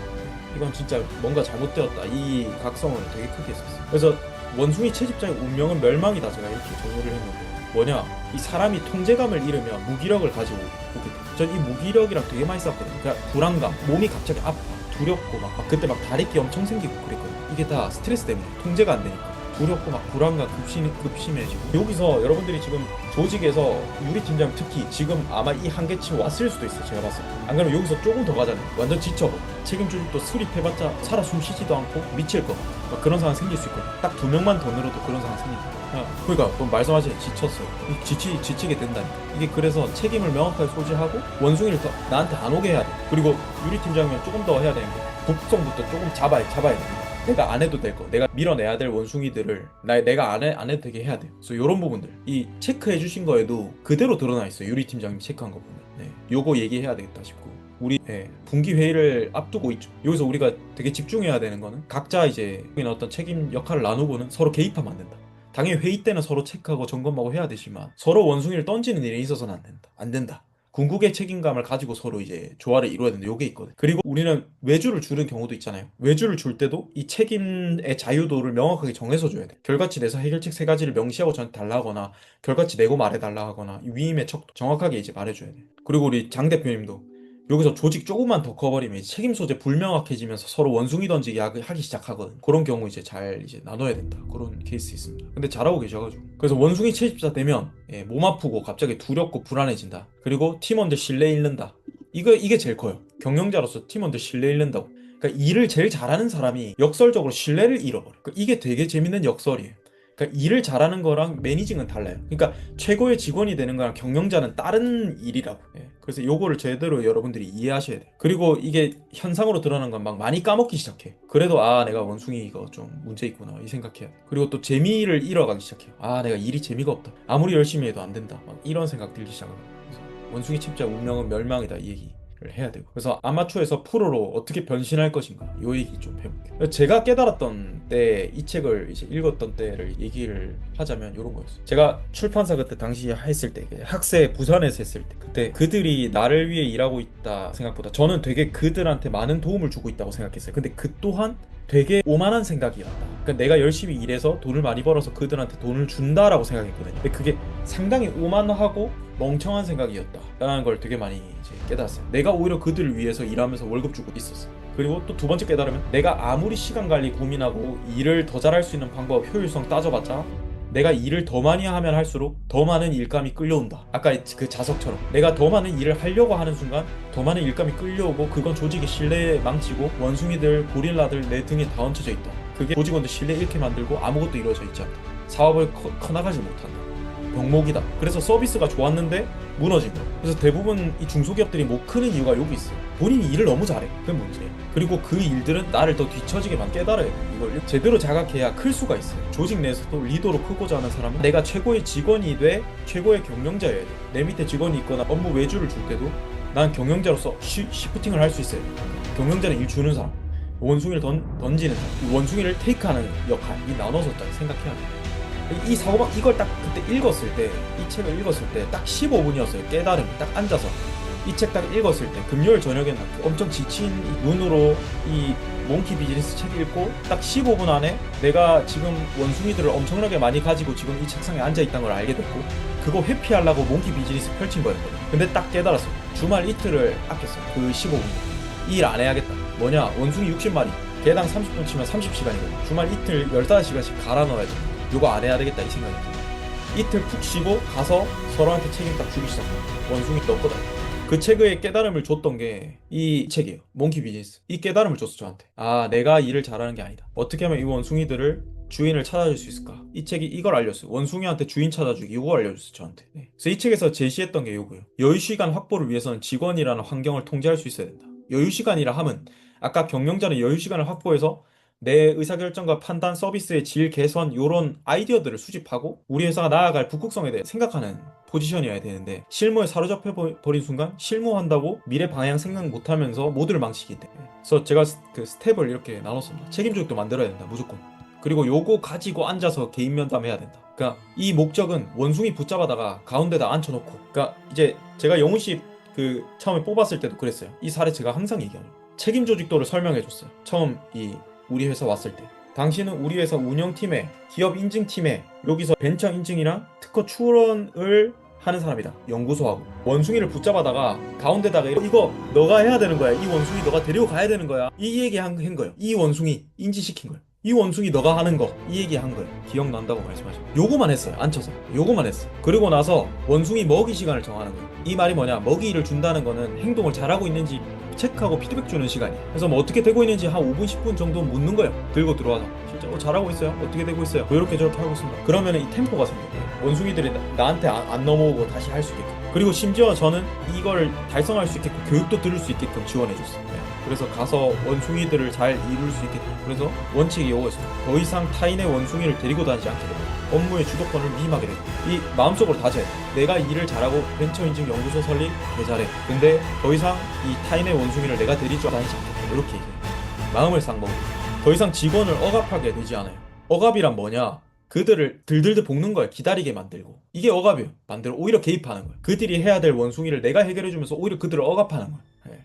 Speaker 1: 이건 진짜 뭔가 잘못되었다. 이 각성을 되게 크게 했었어요. 그래서 원숭이 채집자의 운명은 멸망이다. 제가 이렇게 정의를 했는데 뭐냐? 이 사람이 통제감을 잃으면 무기력을 가지고 오게 돼요. 전 이 무기력이랑 되게 많이 싸웠거든요. 그러니까 불안감, 몸이 갑자기 아파, 두렵고 그때 다래끼 엄청 생기고 그랬거든요. 이게 다 스트레스 때문에 통제가 안 되니까. 두렵고 불안감 급심해지고 여기서 여러분들이 지금 조직에서 유리 팀장 특히 지금 아마 이 한계치 왔을 수도 있어요. 제가 봤을 때. 안 그러면 여기서 조금 더 가잖아요. 완전 지쳐버려. 책임 조직도 수립해봤자 살아 숨쉬지도 않고 미칠 것 같아. 그런 상황 생길 수 있거든. 딱 2명만 더 늘어도 그런 상황 생긴다. 그러니까 말씀하신 지쳤어요. 지치게 된다니까. 이게 그래서 책임을 명확하게 소지하고 원숭이를 더 나한테 안 오게 해야 돼. 그리고 유리 팀장이면 조금 더 해야 되는 게 복성부터 조금 잡아야 돼. 내가 안 해도 될 거, 내가 밀어내야 될 원숭이들을 내가 안 해도 되게 해야 돼요. 그래서 이런 부분들, 이 체크해 주신 거에도 그대로 드러나 있어요. 유리 팀장님 체크한 거 보면. 네, 요거 얘기해야 되겠다 싶고. 우리 분기 회의를 앞두고 있죠. 여기서 우리가 되게 집중해야 되는 거는 각자 이제 어떤 책임 역할을 나누고는 서로 개입하면 안 된다. 당연히 회의 때는 서로 체크하고 점검하고 해야 되지만 서로 원숭이를 던지는 일에 있어서는 안 된다. 궁극의 책임감을 가지고 서로 이제 조화를 이루어야 되는데 요게 있거든. 그리고 우리는 외주를 주는 경우도 있잖아요. 외주를 줄 때도 이 책임의 자유도를 명확하게 정해서 줘야 돼. 결과치 내서 해결책 3가지를 명시하고 저한테 달라 하거나 결과치 내고 말해달라 하거나 위임의 척도 정확하게 이제 말해줘야 돼. 그리고 우리 장 대표님도 여기서 조직 조금만 더 커버리면 이제 책임 소재 불명확해지면서 서로 원숭이 던지기 하기 시작하거든. 그런 경우 이제 잘 이제 나눠야 된다. 그런 케이스 있습니다. 근데 잘하고 계셔가지고. 그래서 원숭이 채집자 되면 몸 아프고 갑자기 두렵고 불안해진다. 그리고 팀원들 신뢰 잃는다. 이게 제일 커요. 경영자로서 팀원들 신뢰 잃는다고. 그러니까 일을 제일 잘하는 사람이 역설적으로 신뢰를 잃어버려. 그러니까 이게 되게 재밌는 역설이에요. 그러니까 일을 잘하는 거랑 매니징은 달라요. 그러니까 최고의 직원이 되는 거랑 경영자는 다른 일이라고. 그래서 요거를 제대로 여러분들이 이해하셔야 돼요. 그리고 이게 현상으로 드러난 건 많이 까먹기 시작해. 그래도 내가 원숭이 이거 좀 문제 있구나 이 생각해야 돼. 그리고 또 재미를 잃어가기 시작해요. 내가 일이 재미가 없다. 아무리 열심히 해도 안 된다. 이런 생각 들기 시작합니다. 원숭이 칩자 운명은 멸망이다 이 얘기. 해야 되고. 그래서 아마추어에서 프로로 어떻게 변신할 것인가 요 얘기 좀 해볼게요. 제가 깨달았던 때 이 책을 이제 읽었던 때를 얘기를 하자면 요런 거였어요. 제가 출판사 그때 당시 했을 때 학세 부산에서 했을 때 그때 그들이 나를 위해 일하고 있다 생각보다 저는 되게 그들한테 많은 도움을 주고 있다고 생각했어요. 근데 그 또한 되게 오만한 생각이었다. 그러니까 내가 열심히 일해서 돈을 많이 벌어서 그들한테 돈을 준다라고 생각했거든요. 근데 그게 상당히 오만하고 멍청한 생각이었다 라는 걸 되게 많이 이제 깨달았어요. 내가 오히려 그들을 위해서 일하면서 월급 주고 있었어. 그리고 또 2번째 깨달으면 내가 아무리 시간 관리 고민하고 일을 더 잘할 수 있는 방법 효율성 따져봤자 내가 일을 더 많이 하면 할수록 더 많은 일감이 끌려온다. 아까 그 자석처럼 내가 더 많은 일을 하려고 하는 순간 더 많은 일감이 끌려오고 그건 조직의 신뢰에 망치고 원숭이들 고릴라들 내 등에 다 얹혀져 있다. 그게 조직원들 신뢰 잃게 만들고 아무것도 이루어져 있지 않다. 사업을 커나가지 못한다. 병목이다. 그래서 서비스가 좋았는데 무너진 거야. 그래서 대부분 이 중소기업들이 못 크는 이유가 여기 있어요. 본인이 일을 너무 잘해. 그게 문제예요. 그리고 그 일들은 나를 더 뒤처지게만 깨달아야 돼. 이걸 제대로 자각해야 클 수가 있어요. 조직 내에서도 리더로 크고자 하는 사람은 내가 최고의 직원이 돼 최고의 경영자여야 돼. 내 밑에 직원이 있거나 업무 외주를 줄 때도 난 경영자로서 시프팅을 할 수 있어요. 경영자는 일 주는 사람, 원숭이를 던지는 사람, 원숭이를 테이크하는 역할, 이 나눠서 딱 생각해야 돼. 이 사고방 이걸 딱 그때 읽었을 때 이 책을 읽었을 때 딱 15분이었어요. 깨달음이 딱 앉아서 이 책 딱 읽었을 때 금요일 저녁에 엄청 지친 눈으로 이 몽키 비즈니스 책 읽고 딱 15분 안에 내가 지금 원숭이들을 엄청나게 많이 가지고 지금 이 책상에 앉아 있다는 걸 알게 됐고 그거 회피하려고 몽키 비즈니스 펼친 거였거든. 근데 딱 깨달았어. 주말 이틀을 아꼈어. 그 15분 이 일 안 해야겠다. 뭐냐, 원숭이 60마리 개당 30분 치면 30시간이거든. 주말 이틀 15시간씩 갈아 넣어야 돼. 요거 안 해야 되겠다 이 생각이 들어요. 이틀 푹 쉬고 가서 서로한테 책임 딱 주기 시작해요. 원숭이 너 거다. 그 책의 깨달음을 줬던 게 이 책이에요. 몽키 비즈니스. 이 깨달음을 줬어 저한테. 내가 일을 잘하는 게 아니다. 어떻게 하면 이 원숭이들을 주인을 찾아줄 수 있을까? 이 책이 이걸 알렸어요. 원숭이한테 주인 찾아주기 이거 알려줬어요 저한테. 그래서 이 책에서 제시했던 게 요거예요. 여유시간 확보를 위해서는 직원이라는 환경을 통제할 수 있어야 된다. 여유시간이라 함은 아까 경영자는 여유시간을 확보해서 내 의사결정과 판단, 서비스의 질 개선 요런 아이디어들을 수집하고 우리 회사가 나아갈 북극성에 대해 생각하는 포지션이어야 되는데 실무에 사로잡혀 버린 순간 실무한다고 미래 방향 생각 못하면서 모두를 망치기 때문에 그래서 제가 그 스텝을 이렇게 나눴습니다. 책임 조직도 만들어야 된다 무조건. 그리고 요거 가지고 앉아서 개인 면담해야 된다. 그러니까 이 목적은 원숭이 붙잡아다가 가운데다 앉혀놓고 그러니까 이제 제가 영훈 씨 그 처음에 뽑았을 때도 그랬어요. 이 사례 제가 항상 얘기하는 책임 조직도를 설명해줬어요. 처음 이 우리 회사 왔을 때 당신은 우리 회사 운영팀에 기업 인증팀에 여기서 벤처 인증이랑 특허 출원을 하는 사람이다. 연구소하고 원숭이를 붙잡아다가 가운데다가 이거 너가 해야 되는 거야. 이 원숭이 너가 데리고 가야 되는 거야. 이 얘기 한 거예요. 이 원숭이 인지시킨 거예요. 이 원숭이 너가 하는 거 이 얘기 한 거예요. 기억난다고 말씀하시고 요거만 했어요. 앉혀서 요거만 했어요. 그리고 나서 원숭이 먹이 시간을 정하는 거예요. 이 말이 뭐냐, 먹이를 준다는 거는 행동을 잘하고 있는지 체크하고 피드백 주는 시간이에요. 그래서 뭐 어떻게 되고 있는지 한 5분 10분 정도 묻는 거예요. 들고 들어와서 실제 잘하고 있어요? 어떻게 되고 있어요? 뭐 이렇게 저렇게 하고 있습니다. 그러면 이 템포가 생겨요. 원숭이들이 나한테 안 넘어오고 다시 할 수 있게끔. 그리고 심지어 저는 이걸 달성할 수 있게끔 교육도 들을 수 있게끔 지원해 줬어요. 그래서 가서 원숭이들을 잘 이룰 수 있게끔. 그래서 원칙이 이거였어요. 더 이상 타인의 원숭이를 데리고 다니지 않게 됩니다. 업무의 주도권을 위임하게 됩니다. 이 마음속으로 다져야 돼. 내가 일을 잘하고 벤처인증 연구소 설립 개 잘해. 근데 더 이상 이 타인의 원숭이를 내가 데리고 다니지 않게 돼. 이렇게 얘기해요. 마음을 싹 먹고 더 이상 직원을 억압하게 되지 않아요. 억압이란 뭐냐? 그들을 들들들 볶는 거예요. 기다리게 만들고. 이게 억압이에요. 반대로 오히려 개입하는 거예요. 그들이 해야 될 원숭이를 내가 해결해주면서 오히려 그들을 억압하는 거예요.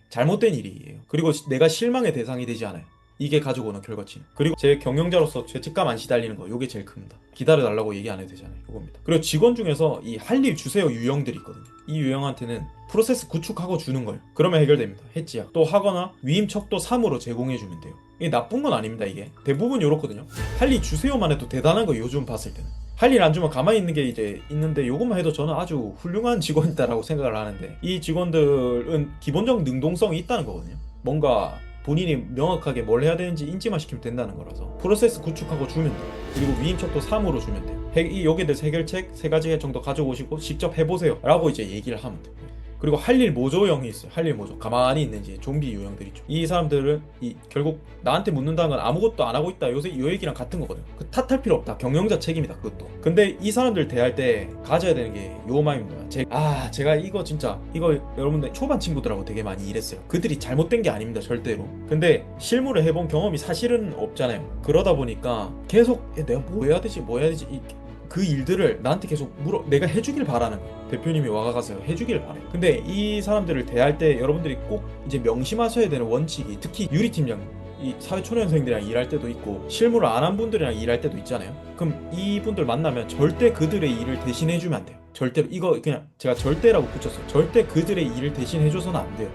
Speaker 1: 잘못된 일이에요. 그리고 내가 실망의 대상이 되지 않아요. 이게 가지고 오는 결과치는. 그리고 제 경영자로서 죄책감 안 시달리는 거, 요게 제일 큽니다. 기다려달라고 얘기 안 해도 되잖아요. 요겁니다. 그리고 직원 중에서 이 할 일 주세요 유형들이 있거든요. 이 유형한테는 프로세스 구축하고 주는 거예요. 그러면 해결됩니다. 했지야. 또 하거나 위임 척도 3으로 제공해주면 돼요. 이게 나쁜 건 아닙니다. 이게 대부분 요렇거든요. 할 일 주세요만 해도 대단한 거 요즘 봤을 때는. 할 일 안 주면 가만히 있는 게 이제 있는데 요것만 해도 저는 아주 훌륭한 직원이다라고 생각을 하는데 이 직원들은 기본적 능동성이 있다는 거거든요. 뭔가 본인이 명확하게 뭘 해야 되는지 인지만 시키면 된다는 거라서 프로세스 구축하고 주면 돼요. 그리고 위임척도 3으로 주면 돼요. 여기에 대해서 해결책 3가지 정도 가져오시고 직접 해보세요 라고 이제 얘기를 하면 돼요. 그리고 할 일 모조형이 있어요. 할 일 모조. 가만히 있는지 좀비 유형들 있죠. 이 사람들은 결국 나한테 묻는다는 건 아무것도 안 하고 있다. 요새 이 얘기랑 같은 거거든요. 그 탓할 필요 없다. 경영자 책임이다. 그것도. 근데 이 사람들 대할 때 가져야 되는 게 요 마인드입니다. 제가 이거 진짜 여러분들 초반 친구들하고 되게 많이 일했어요. 그들이 잘못된 게 아닙니다. 절대로. 근데 실무를 해본 경험이 사실은 없잖아요. 그러다 보니까 계속 내가 뭐 해야 되지 그 일들을 나한테 계속 내가 해주길 바라는 거예요. 대표님이 와가서 해주길 바래요. 근데 이 사람들을 대할 때 여러분들이 꼭 이제 명심하셔야 되는 원칙이, 특히 유리팀장, 이 사회초년생들이랑 일할 때도 있고 실무를 안 한 분들이랑 일할 때도 있잖아요. 그럼 이분들 만나면 절대 그들의 일을 대신해주면 안 돼요. 절대로. 이거 그냥 제가 절대라고 붙였어요. 절대 그들의 일을 대신해줘서는 안 돼요.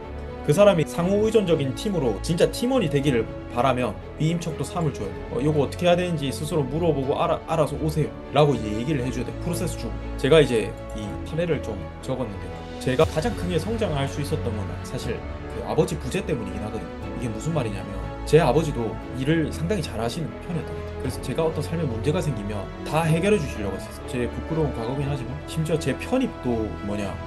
Speaker 1: 그 사람이 상호 의존적인 팀으로 진짜 팀원이 되기를 바라면 위임척도 3을 줘야 돼요. 이거 어떻게 해야 되는지 스스로 물어보고 알아서 오세요 라고 이제 얘기를 해줘야 돼요. 프로세스 주고. 제가 이제 이 사례를 좀 적었는데 제가 가장 크게 성장할 수 있었던 건 사실 그 아버지 부재 때문이긴 하거든요. 이게 무슨 말이냐면 제 아버지도 일을 상당히 잘 하시는 편이었던 것 같아요. 그래서 제가 어떤 삶에 문제가 생기면 다 해결해 주시려고 했었어요. 제 부끄러운 과거긴 하지만 심지어 제 편입도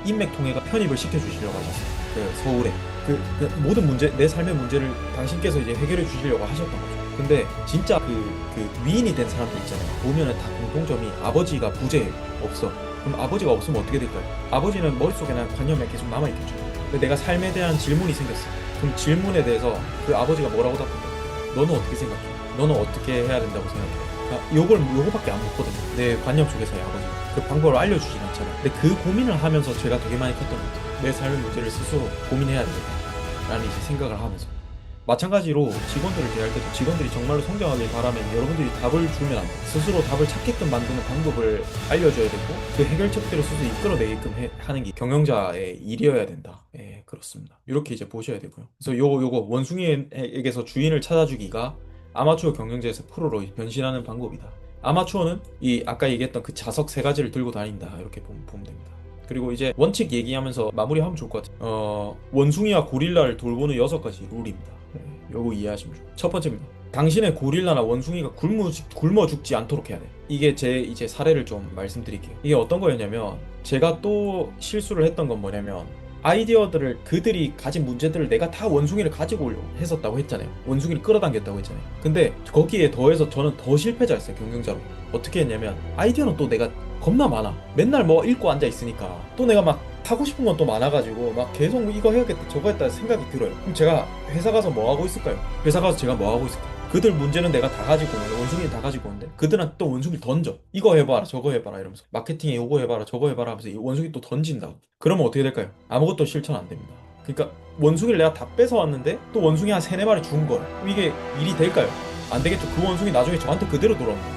Speaker 1: 인맥통해가 편입을 시켜주시려고 하셨어요. 그 서울에 그 모든 문제, 내 삶의 문제를 당신께서 이제 해결해 주시려고 하셨던 거죠. 근데 진짜 그 위인이 된 사람들 있잖아요. 보면은 다 공통점이 아버지가 부재예요. 없어. 그럼 아버지가 없으면 어떻게 될까요? 아버지는 머릿속에는 관념에 계속 남아있겠죠. 근데 내가 삶에 대한 질문이 생겼어. 그럼 질문에 대해서 그 아버지가 뭐라고 답할까요? 너는 어떻게 생각해? 너는 어떻게 해야 된다고 생각해? 요거밖에 안 묻거든요. 내 관념 속에서의 아버지. 그 방법을 알려주진 않잖아요. 근데 그 고민을 하면서 제가 되게 많이 컸던 것 같아요. 내 삶의 문제를 스스로 고민해야 되겠다라는 이제 생각을 하면서. 마찬가지로 직원들을 대할 때도 직원들이 정말로 성장하길 바라면 여러분들이 답을 주면 안 돼요. 스스로 답을 찾게끔 만드는 방법을 알려줘야 되고 그 해결책들을 스스로 이끌어내게끔 하는 게 경영자의 일이어야 된다. 예, 그렇습니다. 이렇게 이제 보셔야 되고요. 그래서 요거 원숭이에게서 주인을 찾아주기가 아마추어 경영자에서 프로로 변신하는 방법이다. 아마추어는 이 아까 얘기했던 그 자석 3가지를 들고 다닌다. 이렇게 보면 됩니다. 그리고 이제 원칙 얘기하면서 마무리하면 좋을 것 같아요. 원숭이와 고릴라를 돌보는 6가지 룰입니다. 요거 이해하시면 좋아요. 첫 번째입니다. 당신의 고릴라나 원숭이가 굶어 죽지 않도록 해야 돼. 이게 제 이제 사례를 좀 말씀드릴게요. 이게 어떤 거였냐면 제가 또 실수를 했던 건 뭐냐면 아이디어들을 그들이 가진 문제들을 내가 다 원숭이를 가지고 오려고 했었다고 했잖아요. 원숭이를 끌어당겼다고 했잖아요. 근데 거기에 더해서 저는 더 실패자였어요. 경쟁자로. 어떻게 했냐면 아이디어는 또 내가 겁나 많아. 맨날 뭐 읽고 앉아 있으니까 또 내가 막 하고 싶은 건 또 많아가지고 막 계속 이거 해야겠다 저거 했다 생각이 들어요. 그럼 제가 회사 가서 뭐 하고 있을까요? 회사 가서 제가 뭐 하고 있을까요? 그들 문제는 내가 다 가지고 오는데 원숭이를 다 가지고 오는데 그들한테 또 원숭이를 던져. 이거 해봐라 저거 해봐라 이러면서 마케팅에 이거 해봐라 저거 해봐라 하면서 이 원숭이 또 던진다고. 그러면 어떻게 될까요? 아무것도 실천 안 됩니다. 그러니까 원숭이를 내가 다 뺏어왔는데 또 원숭이 한 세네 마리 죽은 거예요. 그럼 이게 일이 될까요? 안 되겠죠. 그 원숭이 나중에 저한테 그대로 돌아오는 거예요.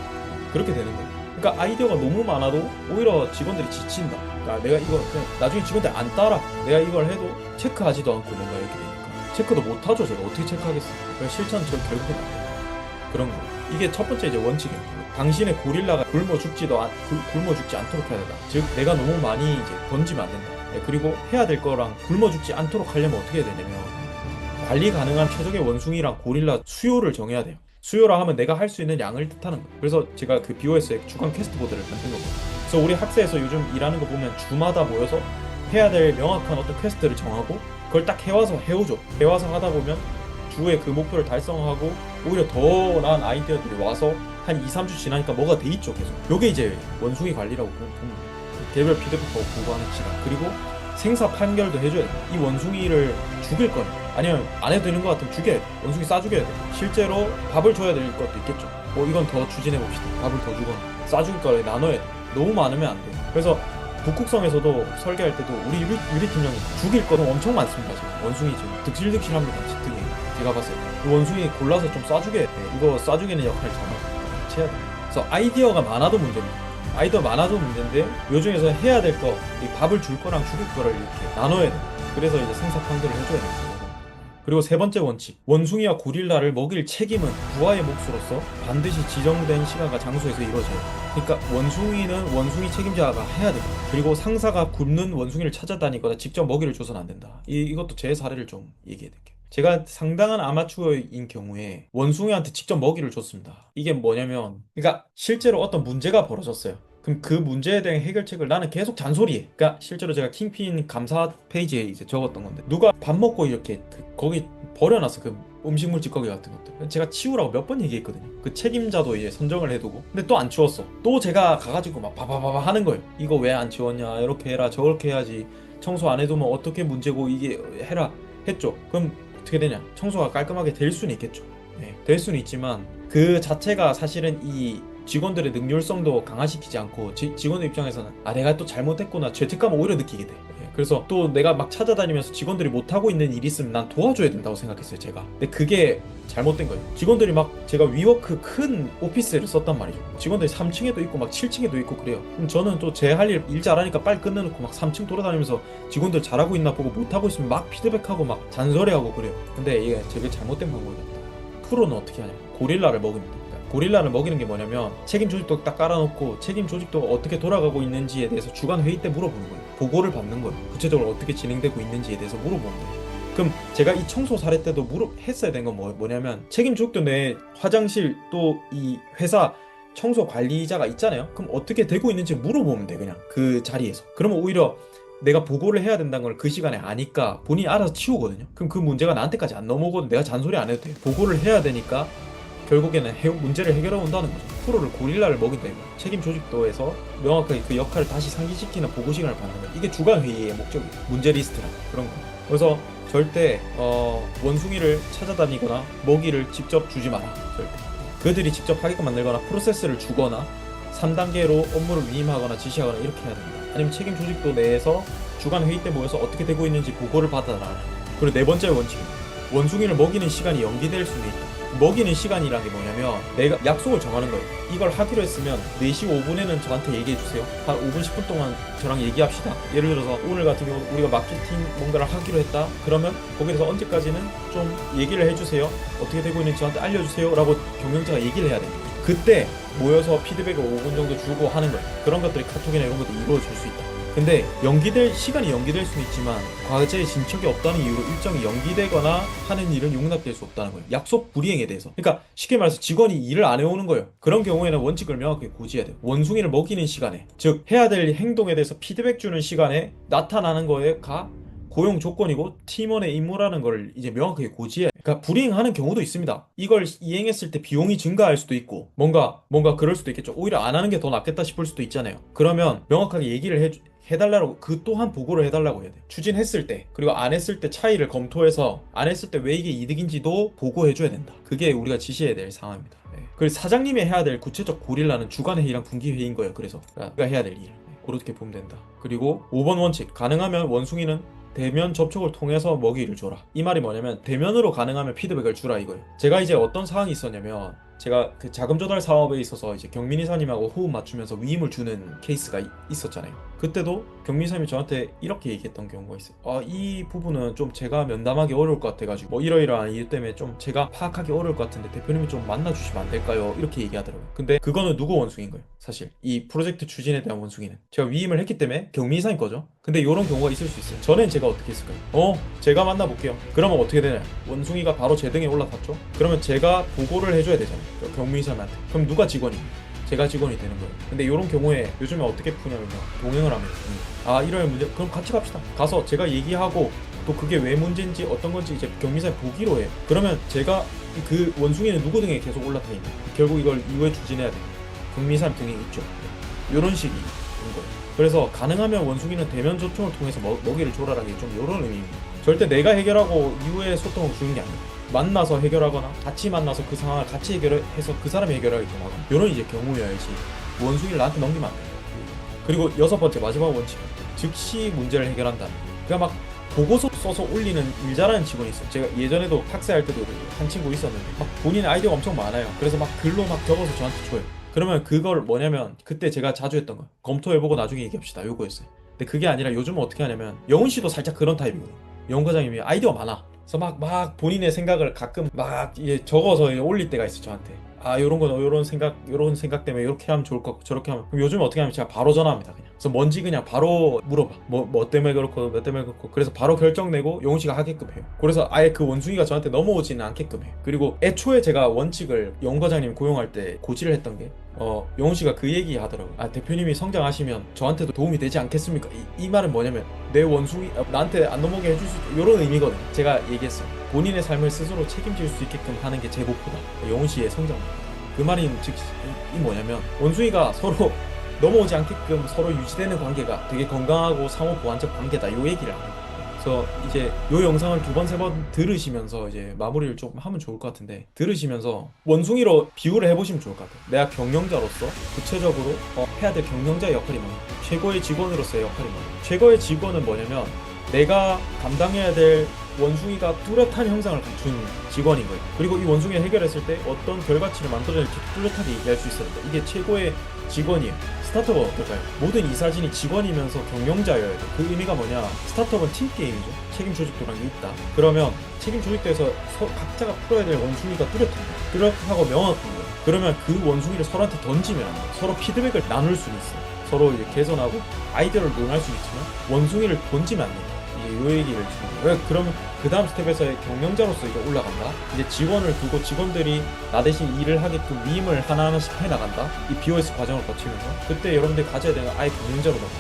Speaker 1: 그렇게 되는 거예요. 그러니까 아이디어가 너무 많아도 오히려 직원들이 지친다. 그러니까 내가 이거 그냥 나중에 직원들 안 따라. 내가 이걸 해도 체크하지도 않고 뭔가 이렇게 되니까 체크도 못하죠. 제가 어떻게 체크하겠어요. 그러니까 실천 저 결국은 안 돼요. 그런 거. 이게 첫 번째 이제 원칙입니다. 당신의 고릴라가 굶어 죽지 않도록 해야 된다. 즉 내가 너무 많이 이제 던지면 안 된다. 그리고 해야 될 거랑 굶어 죽지 않도록 하려면 어떻게 해야 되냐면 관리 가능한 최적의 원숭이랑 고릴라 수요를 정해야 돼요. 수요라 하면 내가 할 수 있는 양을 뜻하는 거예요. 그래서 제가 그 BOS의 주간 퀘스트 보드를 만든 거예요. 그래서 우리 학사에서 요즘 일하는 거 보면 주마다 모여서 해야 될 명확한 어떤 퀘스트를 정하고 그걸 딱 해와서 해오죠. 해와서 하다 보면 주에 그 목표를 달성하고 오히려 더 나은 아이디어들이 와서 한 2, 3주 지나니까 뭐가 돼 있죠 계속. 요게 이제 원숭이 관리라고 봅니다. 개별 피드백하고 보고하는 시간. 그리고 생사 판결도 해줘야 돼. 이 원숭이를 죽일 거냐 아니면 안 해도 되는 것 같으면 죽여야 돼. 원숭이 싸 죽여야 돼. 실제로 밥을 줘야 될 것도 있겠죠. 뭐 이건 더 추진해 봅시다. 밥을 더 주거나 싸 죽일 거를 나눠야 돼. 너무 많으면 안 돼. 그래서 북극성에서도 설계할 때도 우리 유리 팀장이 죽일 거는 엄청 많습니다. 지금 원숭이 지금 득실득실합니다. 지금 제가 봤어요. 이 원숭이 골라서 좀 쏴주게 돼. 이거 쏴주기는 역할 저만 해야 돼. 그래서 아이디어가 많아도 문제입니다. 아이디어 많아도 문제인데 요 중에서 해야 될 거, 이 밥을 줄 거랑 죽일 거를 이렇게 나눠야 돼. 그래서 이제 생사 판결을 해줘야 됩니다. 그리고 세 번째 원칙, 원숭이와 고릴라를 먹일 책임은 부하의 몫으로서 반드시 지정된 시간과 장소에서 이루어져요. 그러니까 원숭이는 원숭이 책임자가 해야 됩니다. 그리고 상사가 굶는 원숭이를 찾아다니거나 직접 먹이를 줘서는 안 된다. 이것도 제 사례를 좀 얘기해 드릴게요. 제가 상당한 아마추어인 경우에 원숭이한테 직접 먹이를 줬습니다. 이게 뭐냐면, 그러니까 실제로 어떤 문제가 벌어졌어요. 그럼 그 문제에 대한 해결책을 나는 계속 잔소리해. 그러니까 실제로 제가 킹핀 감사 페이지에 이제 적었던 건데 누가 밥 먹고 이렇게 거기 버려놨어. 그 음식물 찌꺼기 같은 것들 제가 치우라고 몇 번 얘기했거든요. 그 책임자도 이제 선정을 해두고 근데 또 안 치웠어. 또 제가 가가지고 막 바바바바 하는 거예요. 이거 왜 안 치웠냐, 이렇게 해라 저렇게 해야지, 청소 안 해두면 어떻게 문제고, 이게 해라 했죠. 그럼 어떻게 되냐, 청소가 깔끔하게 될 수는 있겠죠. 네, 될 수는 있지만 그 자체가 사실은 이 직원들의 능률성도 강화시키지 않고 직원의 입장에서는 내가 또 잘못했구나 죄책감을 오히려 느끼게 돼. 그래서 또 내가 막 찾아다니면서 직원들이 못하고 있는 일이 있으면 난 도와줘야 된다고 생각했어요 제가. 근데 그게 잘못된 거예요. 직원들이 막, 제가 위워크 큰 오피스를 썼단 말이죠. 직원들이 3층에도 있고 막 7층에도 있고 그래요. 그럼 저는 또 제 할 일 잘하니까 빨리 끝내놓고 막 3층 돌아다니면서 직원들 잘하고 있나 보고 못하고 있으면 막 피드백하고 막 잔소리하고 그래요. 근데 이게 되게 잘못된 방법이었다. 프로는 어떻게 하냐, 고릴라를 먹입니다. 고릴라를 먹이는 게 뭐냐면 책임 조직도 딱 깔아놓고 책임 조직도 어떻게 돌아가고 있는지에 대해서 주간 회의 때 물어보는 거예요. 보고를 받는 거예요. 구체적으로 어떻게 진행되고 있는지에 대해서 물어보는 거예요. 그럼 제가 이 청소 사례 때도 했어야 된 건 뭐냐면 책임 조직도 내 화장실 또 이 회사 청소 관리자가 있잖아요. 그럼 어떻게 되고 있는지 물어보면 돼. 그냥 그 자리에서. 그러면 오히려 내가 보고를 해야 된다는 걸 그 시간에 아니까 본인이 알아서 치우거든요. 그럼 그 문제가 나한테까지 안 넘어오거든. 내가 잔소리 안 해도 돼. 보고를 해야 되니까 결국에는 문제를 해결해 온다는 거죠. 프로를 고릴라를 먹인다 이거. 책임 조직도에서 명확하게 그 역할을 다시 상기시키는 보고 시간을 받는 거예요. 이게 주간 회의의 목적이에요. 문제 리스트랑 그런 거. 그래서 절대 원숭이를 찾아다니거나 먹이를 직접 주지 마라. 절대. 그들이 직접 하게끔 만들거나 프로세스를 주거나 3단계로 업무를 위임하거나 지시하거나 이렇게 해야 됩니다. 아니면 책임 조직도 내에서 주간 회의 때 모여서 어떻게 되고 있는지 보고를 받아라. 그리고 네 번째 원칙입니다. 원숭이를 먹이는 시간이 연기될 수는 있다. 먹이는 시간이란 게 뭐냐면 내가 약속을 정하는 거예요. 이걸 하기로 했으면 4시 5분에는 저한테 얘기해 주세요. 한 5분 10분 동안 저랑 얘기합시다. 예를 들어서 오늘 같은 경우 우리가 마케팅 뭔가를 하기로 했다. 그러면 거기에서 언제까지는 좀 얘기를 해주세요. 어떻게 되고 있는지 저한테 알려주세요 라고 경영자가 얘기를 해야 됩니다. 그때 모여서 피드백을 5분 정도 주고 하는 거예요. 그런 것들이 카톡이나 이런 것도 이루어질 수 있다. 근데 시간이 연기될 수는 있지만 과제에 진척이 없다는 이유로 일정이 연기되거나 하는 일은 용납될 수 없다는 거예요. 약속 불이행에 대해서. 그러니까 쉽게 말해서 직원이 일을 안 해오는 거예요. 그런 경우에는 원칙을 명확하게 고지해야 돼요. 원숭이를 먹이는 시간에, 즉 해야 될 행동에 대해서 피드백 주는 시간에 나타나는 거에가 고용 조건이고 팀원의 임무라는 걸 이제 명확하게 고지해. 그러니까 불이행하는 경우도 있습니다. 이걸 이행했을 때 비용이 증가할 수도 있고 뭔가 그럴 수도 있겠죠. 오히려 안 하는 게 더 낫겠다 싶을 수도 있잖아요. 그러면 명확하게 얘기를 해달라고, 그 또한 보고를 해달라고 해야 돼. 추진했을 때 그리고 안 했을 때 차이를 검토해서 안 했을 때 왜 이게 이득인지도 보고해줘야 된다. 그게 우리가 지시해야 될 상황입니다. 네. 그리고 사장님이 해야 될 구체적 고릴라는 주간회의랑 분기회의인 거예요. 그래서 우리가 해야 될 일. 그렇게 보면 된다. 그리고 5번 원칙, 가능하면 원숭이는 대면 접촉을 통해서 먹이를 줘라. 이 말이 뭐냐면 대면으로 가능하면 피드백을 주라 이거예요. 제가 이제 어떤 상황이 있었냐면, 제가 그 자금 조달 사업에 있어서 이제 경민 이사님하고 호흡 맞추면서 위임을 주는 케이스가 있었잖아요. 그때도 경민 이사님이 저한테 이렇게 얘기했던 경우가 있어요. 이 부분은 좀 제가 면담하기 어려울 것 같아가지고 뭐 이러이러한 이유 때문에 좀 제가 파악하기 어려울 것 같은데 대표님이 좀 만나주시면 안 될까요? 이렇게 얘기하더라고요. 근데 그거는 누구 원숭이인 거예요? 사실 이 프로젝트 추진에 대한 원숭이는 제가 위임을 했기 때문에 경민 이사님 거죠. 근데 이런 경우가 있을 수 있어요. 전엔 제가 어떻게 했을까요? 제가 만나볼게요. 그러면 어떻게 되나요? 원숭이가 바로 제 등에 올라탔죠? 그러면 제가 보고를 해줘야 되잖아요. 경민 이사님한테. 그럼 누가 직원이에요? 제가 직원이 되는 거예요. 근데 이런 경우에 요즘에 어떻게 푸냐면요, 동행을 합니다. 이런 문제, 그럼 같이 갑시다. 가서 제가 얘기하고 또 그게 왜 문제인지 어떤 건지 이제 경미사에 보기로 해. 그러면 제가 그 원숭이는 누구 등에 계속 올라타 있는, 결국 이걸 이후에 추진해야 돼. 경미사 등에 있죠. 이런 식인 거예요. 그래서 가능하면 원숭이는 대면 접촉을 통해서 먹이를 줘라라는 게 좀 이런 의미입니다. 절대 내가 해결하고 이후에 소통을 주는 게 아니에요. 만나서 해결하거나 같이 만나서 그 상황을 같이 해결해서 그 사람이 해결하게끔 하거나, 이런 이제 경우여야지 원숭이를 나한테 넘기면 안 돼요. 그리고 6번째 마지막 원칙, 즉시 문제를 해결한다. 그냥 막 보고서 써서 올리는 일 잘하는 직원이 있어요. 제가 예전에도 학생할 때도 한 친구 있었는데 막 본인의 아이디어가 엄청 많아요. 그래서 막 글로 막 적어서 저한테 줘요. 그러면 그걸 뭐냐면, 그때 제가 자주 했던 거, 검토해보고 나중에 얘기합시다, 요거였어요. 근데 그게 아니라 요즘은 어떻게 하냐면, 영훈 씨도 살짝 그런 타입이거든요. 영훈 과장님이 아이디어 많아. 그래서 막 본인의 생각을 가끔 막 이제 적어서 올릴 때가 있어 저한테. 요런 거, 요런 생각 때문에 이렇게 하면 좋을 것 같고 저렇게 하면. 그럼 요즘 어떻게 하면 제가 바로 전화합니다 그냥. 그래서 뭔지 그냥 바로 물어봐. 뭐 때문에 그렇고 몇 때문에 그렇고. 그래서 바로 결정 내고 영훈 씨가 하게끔 해요. 그래서 아예 그 원숭이가 저한테 넘어오지는 않게끔 해요. 그리고 애초에 제가 원칙을 영훈 과장님 고용할 때 고지를 했던 게, 영훈 씨가 그 얘기 하더라고요. 대표님이 성장하시면 저한테도 도움이 되지 않겠습니까? 이 말은 뭐냐면, 내 원숭이 나한테 안 넘어오게 해줄 수 있고, 이런 의미거든요. 제가 얘기했어요. 본인의 삶을 스스로 책임질 수 있게끔 하는 게 제 목표다. 영훈 씨의 성장입니다. 그 말이 즉 이 뭐냐면, 원숭이가 서로 넘어오지 않게끔 서로 유지되는 관계가 되게 건강하고 상호 보완적 관계다, 요 얘기를 하는 거예요. 그래서 이제 요 영상을 2번, 3번 들으시면서 이제 마무리를 조금 하면 좋을 것 같은데, 들으시면서 원숭이로 비유를 해보시면 좋을 것 같아요. 내가 경영자로서 구체적으로 해야 될 경영자의 역할이 뭐냐, 최고의 직원으로서의 역할이 뭐냐. 최고의 직원은 뭐냐면, 내가 감당해야 될 원숭이가 뚜렷한 형상을 갖춘 직원인 거예요. 그리고 이 원숭이를 해결했을 때 어떤 결과치를 만들어낼지 뚜렷하게 얘기할 수 있어야 된다. 이게 최고의 직원이에요. 스타트업은 어떨까요? 모든 이사진이 직원이면서 경영자여야 돼. 그 의미가 뭐냐, 스타트업은 팀게임이죠. 책임 조직도라는 게 있다. 그러면 책임 조직도에서 각자가 풀어야 될 원숭이가 뚜렷하고 명확한 거예요. 그러면 그 원숭이를 서로한테 던지면 안 돼요. 서로 피드백을 나눌 수는 있어요. 서로 이제 개선하고 아이디어를 논할 수 있지만 원숭이를 던지면 안 돼요. 요 얘기를 지금. 왜 그러면 그 다음 스텝에서의 경영자로서 이제 올라간다. 이제 직원을 두고 직원들이 나 대신 일을 하게끔 위임을 하나하나씩 해나간다. 이 BOS 과정을 거치면서 그때 여러분들이 가져야 되는 건 아예 경영자로 넘어가.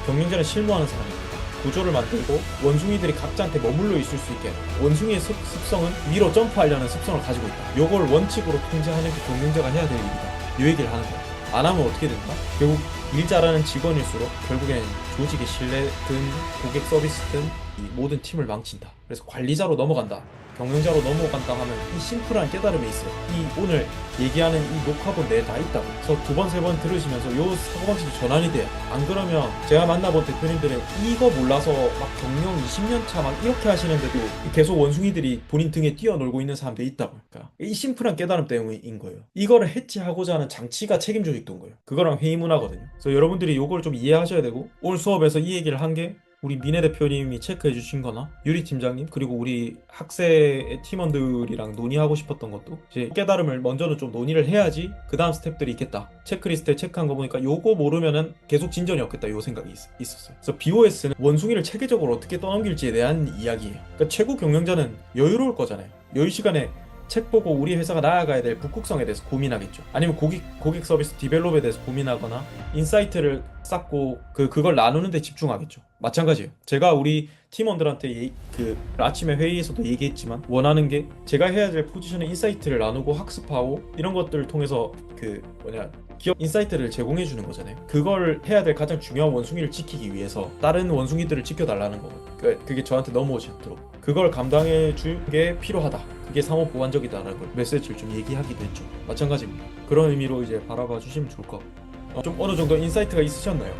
Speaker 1: 경영자는 실무하는 사람입니다. 구조를 만들고 원숭이들이 각자한테 머물러 있을 수 있게. 원숭이의 습성은 위로 점프하려는 습성을 가지고 있다. 요걸 원칙으로 통제하는 게 경영자가 해야 될 일이다. 요 얘기를 하는 거야. 안 하면 어떻게 된다? 결국 일 잘하는 직원일수록 결국엔 조직의 신뢰든 고객 서비스든 이 모든 팀을 망친다. 그래서 관리자로 넘어간다, 경영자로 넘어간다 하면 이 심플한 깨달음이 있어요. 이 오늘 얘기하는 이 녹화본 내에 다 있다고. 그래서 2번, 3번 들으시면서 요 사고방식이 전환이 돼요. 안 그러면 제가 만나본 대표님들은 이거 몰라서 막 경영 20년 차 막 이렇게 하시는데도 계속 원숭이들이 본인 등에 뛰어놀고 있는 사람들이 있다고. 그러니까 이 심플한 깨달음 때문인 거예요. 이거를 해치하고자 하는 장치가 책임져 있던 거예요. 그거랑 회의 문화거든요. 그래서 여러분들이 요걸 좀 이해하셔야 되고, 오늘 수업에서 이 얘기를 한 게 우리 민혜 대표님이 체크해 주신 거나 유리 팀장님 그리고 우리 학생의 팀원들이랑 논의하고 싶었던 것도 이제 깨달음을 먼저는 좀 논의를 해야지 그 다음 스텝들이 있겠다. 체크리스트에 체크한 거 보니까 요거 모르면은 계속 진전이 없겠다, 요 생각이 있었어요. 그래서 BOS는 원숭이를 체계적으로 어떻게 떠넘길지에 대한 이야기예요. 그러니까 최고 경영자는 여유로울 거잖아요. 여유 시간에 책 보고 우리 회사가 나아가야 될 북극성에 대해서 고민하겠죠. 아니면 고객 서비스 디벨롭에 대해서 고민하거나 인사이트를 쌓고 그걸 나누는 데 집중하겠죠. 마찬가지예요. 제가 우리 팀원들한테 그 아침에 회의에서도 얘기했지만 원하는 게 제가 해야 될 포지션의 인사이트를 나누고 학습하고 이런 것들을 통해서 그 뭐냐 기업 인사이트를 제공해 주는 거잖아요. 그걸 해야 될 가장 중요한 원숭이를 지키기 위해서 다른 원숭이들을 지켜달라는 거거든요. 그게 저한테 넘어오지 않도록 그걸 감당해 줄 게 필요하다. 그게 상호 보완적이다라는 걸 메시지를 좀 얘기하기도 했죠. 마찬가지입니다. 그런 의미로 이제 바라봐 주시면 좋을 것 같고 좀 어느 정도 인사이트가 있으셨나요?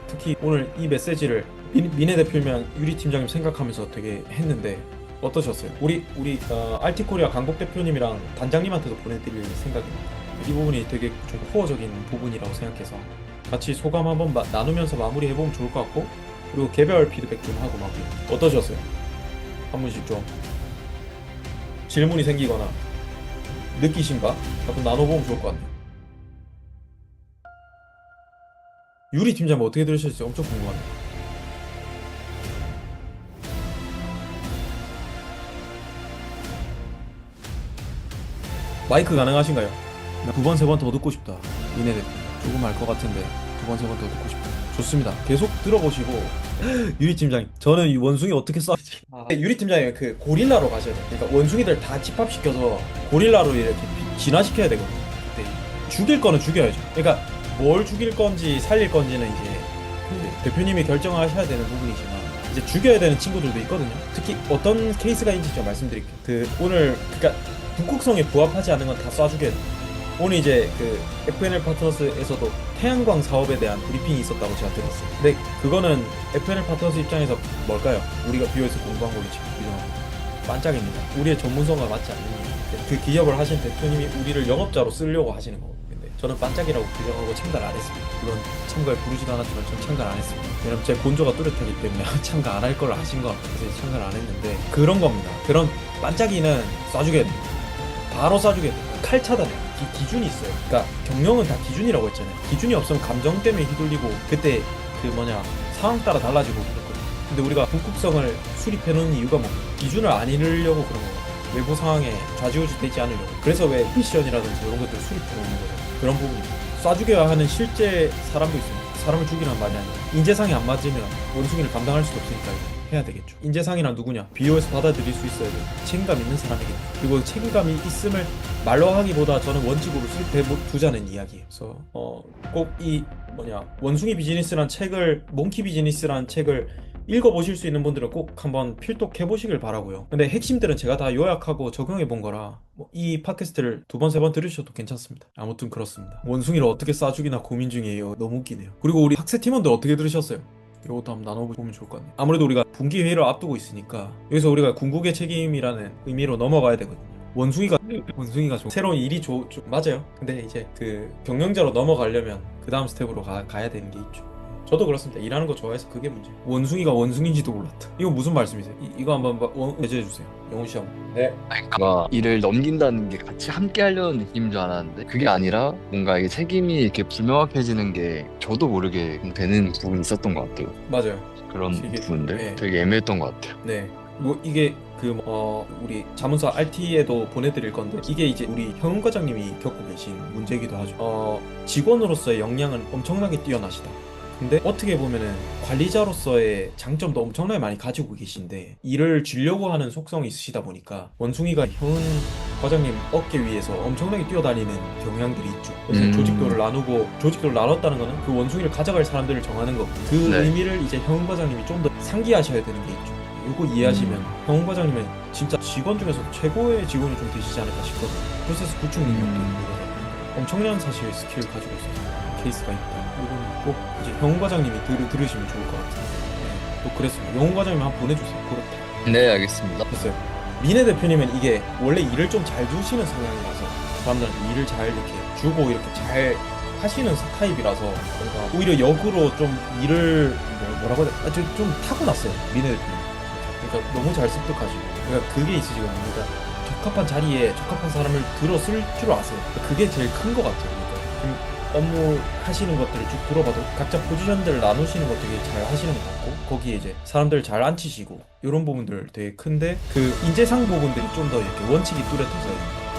Speaker 1: 특히 오늘 이 메시지를 민혜 대표면 유리 팀장님 생각하면서 되게 했는데 어떠셨어요? 우리 RT코리아 강복 대표님이랑 단장님한테도 보내드릴 생각입니다. 이 부분이 되게 좀 코어적인 부분이라고 생각해서 같이 소감 한번 나누면서 마무리해보면 좋을 것 같고 그리고 개별 피드백 좀 하고 마무리. 어떠셨어요? 한 분씩 좀 질문이 생기거나 느끼신 바 한번 나눠보면 좋을 것 같네요. 유리 팀장님 어떻게 들으셨을지 엄청 궁금하네요. 마이크 가능하신가요? 두 번, 세 번 더 듣고 싶다. 이네 대표. 조금 알 것 같은데 두 번, 세 번 더 듣고 싶다. 좋습니다. 계속 들어보시고 유리 팀장님, 저는 이 원숭이 어떻게 싸지? 유리 팀장님 그 고릴라로 가셔야 돼요. 그러니까 원숭이들 다 집합시켜서 고릴라로 이렇게 진화시켜야 되거든요. 근데 죽일 거는 죽여야죠. 그러니까 뭘 죽일 건지 살릴 건지는 이제 그 대표님이 결정하셔야 되는 부분이지만 이제 죽여야 되는 친구들도 있거든요. 특히 어떤 케이스가 있는지 좀 말씀드릴게요. 그 오늘 그러니까 북극성에 부합하지 않는 건 다 쏴죽여야 돼요. 오늘 이제 그 FNL 파트너스에서도 태양광 사업에 대한 브리핑이 있었다고 제가 들었어요. 근데 그거는 FNL 파트너스 입장에서 뭘까요? 우리가 비오에서 공부한 걸로 지금 규정하고 반짝입니다. 우리의 전문성과 맞지 않는 일. 그 기업을 하신 대표님이 우리를 영업자로 쓰려고 하시는 거고 근데 저는 반짝이라고 규정하고 참가를 안 했습니다. 물론 참가에 부르지도 않았지만 저는 참가를 안 했습니다. 왜냐면 제 본조가 뚜렷하기 때문에 참가 안 할 걸 아신 것 같아서 참가를 안 했는데 그런 겁니다. 그런 반짝이는 쏴주게 됩니다. 바로 쏴주게 됩니다. 칼 차단해요. 기준이 있어요. 그러니까 경영은 다 기준이라고 했잖아요. 기준이 없으면 감정 때문에 휘둘리고 그때 그 상황 따라 달라지고 그랬거든요. 근데 우리가 북극성을 수립해 놓은 이유가 뭐 기준을 안 잃으려고 그런 거예요. 외부 상황에 좌지우지 되지 않으려고. 그래서 왜 미션이라든지 이런 것들을 수립해 놓는 거죠. 그런 부분입니다. 쏴죽여야 하는 실제 사람도 있습니다. 사람을 죽이는 말이 아니라 인재상이 안 맞으면 원숭이를 감당할 수도 없으니까 해야 되겠죠. 인재상이란 누구냐? BO에서 받아들일 수 있어야 돼요. 책임감 있는 사람에게. 그리고 책임감이 있음을 말로 하기보다 저는 원칙으로 수립해 두자는 이야기예요. 그래서 꼭 이 원숭이 비즈니스란 책을 몽키 비즈니스란 책을 읽어보실 수 있는 분들은 꼭 한번 필독해 보시길 바라고요. 근데 핵심들은 제가 다 요약하고 적용해 본 거라 이 팟캐스트를 두 번, 세 번 들으셔도 괜찮습니다. 아무튼 그렇습니다. 원숭이를 어떻게 쏴죽이나 고민 중이에요. 너무 웃기네요. 그리고 우리 학생 팀원들 어떻게 들으셨어요? 이것도 한번 나눠보면 좋을 것 같네요. 아무래도 우리가 분기 회의를 앞두고 있으니까 여기서 우리가 궁극의 책임이라는 의미로 넘어가야 되거든요. 원숭이가 좀 새로운 일이 맞아요. 근데 이제 그 경영자로 넘어가려면 그 다음 스텝으로 가야 되는 게 있죠. 저도 그렇습니다. 일하는 거 좋아해서 그게 문제. 원숭이가 원숭인지도 몰랐다. 이거 무슨 말씀이세요? 이거 한번 해제해 주세요. 영훈 씨 한번.
Speaker 2: 네. 뭔가 일을 넘긴다는 게 같이 함께 하려는 느낌인 줄 알았는데 그게 아니라 뭔가 이게 책임이 이렇게 불명확해지는 게 저도 모르게 되는 부분이 있었던 것 같아요.
Speaker 1: 맞아요.
Speaker 2: 그런
Speaker 1: 이게,
Speaker 2: 부분들
Speaker 1: 네.
Speaker 2: 되게 애매했던 것 같아요.
Speaker 1: 네. 뭐 이게 우리 자문서 RT에도 보내드릴 건데 이게 이제 우리 형은 과장님이 겪고 계신 문제이기도 하죠. 직원으로서의 역량은 엄청나게 뛰어나시다. 근데 어떻게 보면은 관리자로서의 장점도 엄청나게 많이 가지고 계신데 일을 쥐려고 하는 속성이 있으시다 보니까 원숭이가 형은 과장님 어깨 위에서 엄청나게 뛰어다니는 경향들이 있죠. 그래서 조직도를 나눴다는 거는 그 원숭이를 가져갈 사람들을 정하는 거. 그
Speaker 2: 네.
Speaker 1: 의미를 이제 형은 과장님이 좀 더 상기하셔야 되는 게 있죠. 이거 이해하시면 형은 과장님은 진짜 직원 중에서 최고의 직원이 좀 되시지 않을까 싶거든요. 프로세스 구축 능력도 있고 엄청난 사실 스킬을 가지고 있어요. 케이스가 있다. 이거는 꼭 이제 형훈 과장님이 들으시면 좋을 것 같아요. 네, 또 그랬습니다. 영훈 과장님 한번 보내주세요. 그렇다.
Speaker 2: 네, 알겠습니다.
Speaker 1: 됐어요. 민혜 대표님은 이게 원래 일을 좀 잘 두시는 성향이라서 사람들한테 일을 잘 이렇게 주고 이렇게 잘 하시는 타입이라서 뭔가 오히려 역으로 좀 일을 뭐라고 해야 되나 좀 타고났어요. 민혜 대표님. 그러니까 너무 잘 습득하시고 그러니까 그게 있으시거든요. 그러니까 적합한 자리에 적합한 사람을 들어 쓸 줄 아세요. 그게 제일 큰 것 같아요. 그러니까 업무 하시는 것들을 쭉 들어봐도 각자 포지션들을 나누시는 거 되게 잘 하시는 것 같고 거기에 이제 사람들 잘 앉히시고 이런 부분들 되게 큰데 그 인재상 부분들이 좀 더 이렇게 원칙이 뚜렷해서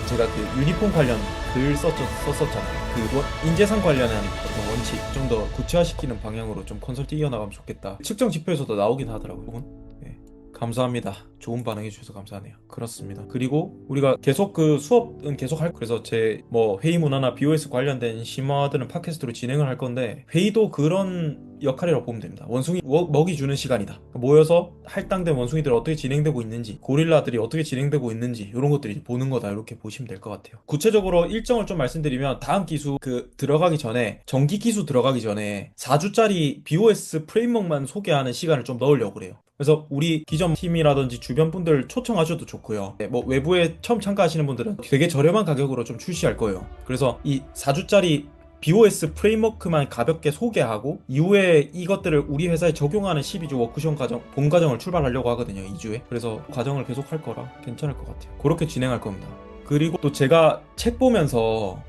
Speaker 1: 제가 그 유니폼 관련 글 썼었잖아요. 그 인재상 관련한 어떤 원칙 좀 더 구체화시키는 방향으로 좀 컨설팅 이어나가면 좋겠다. 측정 지표에서도 나오긴 하더라고요. 네. 감사합니다. 좋은 반응해 주셔서 감사하네요. 그렇습니다. 그리고 우리가 계속 그 수업은 계속 그래서 제 뭐 회의 문화나 BOS 관련된 심화들은 팟캐스트로 진행을 할 건데 회의도 그런 역할이라고 보면 됩니다. 원숭이 먹이 주는 시간이다. 모여서 할당된 원숭이들 어떻게 진행되고 있는지, 고릴라들이 어떻게 진행되고 있는지 이런 것들이 보는 거다 이렇게 보시면 될 것 같아요. 구체적으로 일정을 좀 말씀드리면 다음 기수 들어가기 전에 정기 기수 들어가기 전에 4주짜리 BOS 프레임워크만 소개하는 시간을 좀 넣으려고 그래요. 그래서 우리 기존 팀이라든지 주변 분들 초청하셔도 좋고요. 네, 뭐 외부에 처음 참가하시는 분들은 되게 저렴한 가격으로 좀 출시할 거예요. 그래서 이 4주짜리 BOS 프레임워크만 가볍게 소개하고 이후에 이것들을 우리 회사에 적용하는 12주 워크숍 과정, 본 과정을 출발하려고 하거든요. 2주에. 그래서 과정을 계속 할 거라 괜찮을 것 같아요. 그렇게 진행할 겁니다. 그리고 또 제가 책 보면서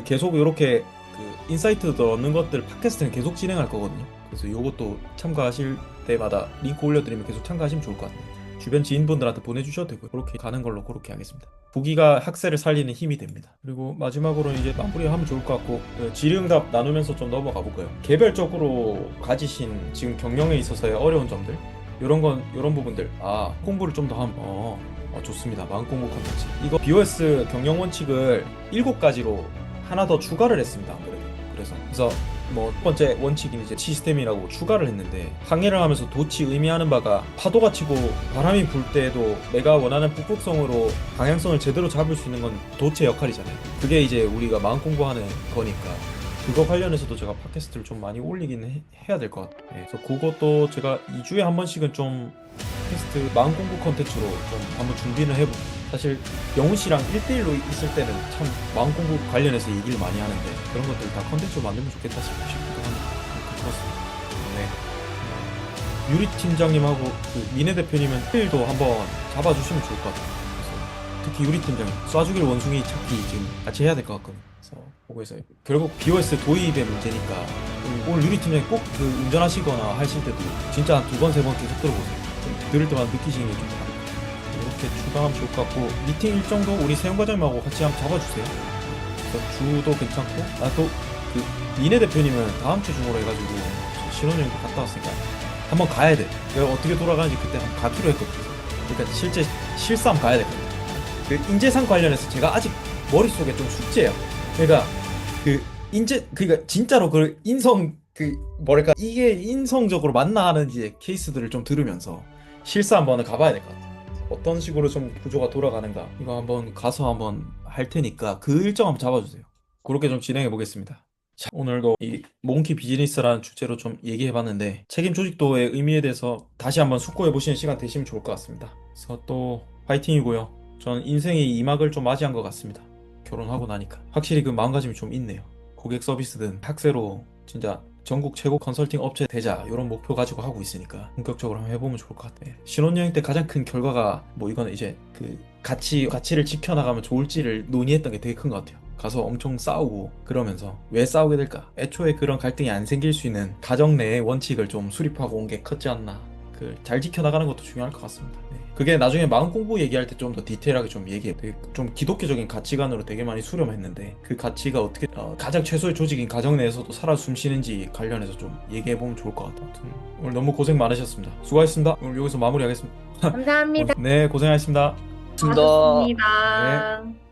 Speaker 1: 계속 이렇게 인사이트도 얻는 것들 팟캐스트는 계속 진행할 거거든요. 그래서 이것도 참가하실 때마다 링크 올려드리면 계속 참가하시면 좋을 것 같아요. 주변 지인분들한테 보내주셔도 되고 그렇게 가는 걸로 그렇게 하겠습니다. 부기가 학생을 살리는 힘이 됩니다. 그리고 마지막으로 이제 마무리하면 좋을 것 같고 질의응답 나누면서 좀 넘어가 볼까요? 개별적으로 가지신 지금 경영에 있어서의 어려운 점들 이런 부분들 공부를 좀 더 하면 좋습니다. 마음공부 콘텐츠 이거 BOS 경영 원칙을 7가지로 하나 더 추가를 했습니다. 그래서 뭐 첫 번째 원칙인 이제 시스템이라고 추가를 했는데 항해를 하면서 돛이 의미하는 바가 파도가 치고 바람이 불 때에도 내가 원하는 북극성으로 방향성을 제대로 잡을 수 있는 건 돛의 역할이잖아요. 그게 이제 우리가 마음 공부하는 거니까 그거 관련해서도 제가 팟캐스트를 좀 많이 올리긴 해야 될 것 같아요. 네, 그래서 그것도 제가 2주에 한 번씩은 좀 팟캐스트 마음 공부 컨텐츠로 좀 한번 준비를 해보고 사실 영훈 씨랑 1대1로 있을 때는 참 마음 공부 관련해서 얘기를 많이 하는데 그런 것들 다 컨텐츠로 만들면 좋겠다 싶기도 합니다. 그렇습니다. 네. 유리 팀장님하고 미네 대표님은 1도 한번 잡아주시면 좋을 것 같아요. 그래서 특히 유리 팀장님 쏴주길 원숭이 찾기 지금 같이 해야 될 것 같거든요. 그래서 보고 있어요. 결국 BOS 도입의 문제니까 오늘 유리 팀장님 꼭 운전하시거나 하실 때도 진짜 한 2번, 3번 계속 들어보세요. 들을 때마다 느끼시는 게 좀 다르고 이렇게 추가하면 좋을 것 같고 미팅 일정도 우리 세영 과장님하고 같이 한번 잡아주세요. 그래서 주도 괜찮고 또 미네 대표님은 다음 주 중으로 해가지고 신혼여행도 갔다 왔으니까 한번 가야 돼. 내가 어떻게 돌아가는지 그때 한번 가기로 했거든요. 그러니까 실제 실상 가야 되거든요. 인재상 관련해서 제가 아직 머릿속에 좀 숙제예요. 그러니까 그러니까 진짜로 이게 인성적으로 맞나 하는지 케이스들을 좀 들으면서 실사 한번 가봐야 될 것 같아요. 어떤 식으로 좀 구조가 돌아가는가 이거 한번 가서 한번 할 테니까 그 일정 한번 잡아주세요. 그렇게 좀 진행해 보겠습니다. 자, 오늘도 이 몽키 비즈니스라는 주제로 좀 얘기해봤는데 책임 조직도의 의미에 대해서 다시 한번 숙고해 보시는 시간 되시면 좋을 것 같습니다. 그래서 또 파이팅이고요. 저는 인생의 2막을 좀 맞이한 것 같습니다. 결혼하고 나니까 확실히 그 마음가짐이 좀 있네요. 고객 서비스든 학세로 진짜 전국 최고 컨설팅 업체 되자 이런 목표 가지고 하고 있으니까 본격적으로 한번 해보면 좋을 것 같아요. 신혼여행 때 가장 큰 결과가 뭐 이거는 이제 가치를 지켜나가면 좋을지를 논의했던 게 되게 큰 것 같아요. 가서 엄청 싸우고 그러면서 왜 싸우게 될까? 애초에 그런 갈등이 안 생길 수 있는 가정 내의 원칙을 좀 수립하고 온 게 컸지 않나. 잘 지켜나가는 것도 중요할 것 같습니다. 네. 그게 나중에 마음 공부 얘기할 때 좀 더 디테일하게 좀 얘기해. 좀 기독교적인 가치관으로 되게 많이 수렴했는데 그 가치가 어떻게 가장 최소의 조직인 가정 내에서도 살아 숨쉬는지 관련해서 좀 얘기해 보면 좋을 것 같아요. 오늘 너무 고생 많으셨습니다. 수고하셨습니다. 오늘 여기서 마무리하겠습니다.
Speaker 3: 감사합니다.
Speaker 1: 네, 고생하셨습니다.
Speaker 3: 수고하셨습니다.
Speaker 1: 네.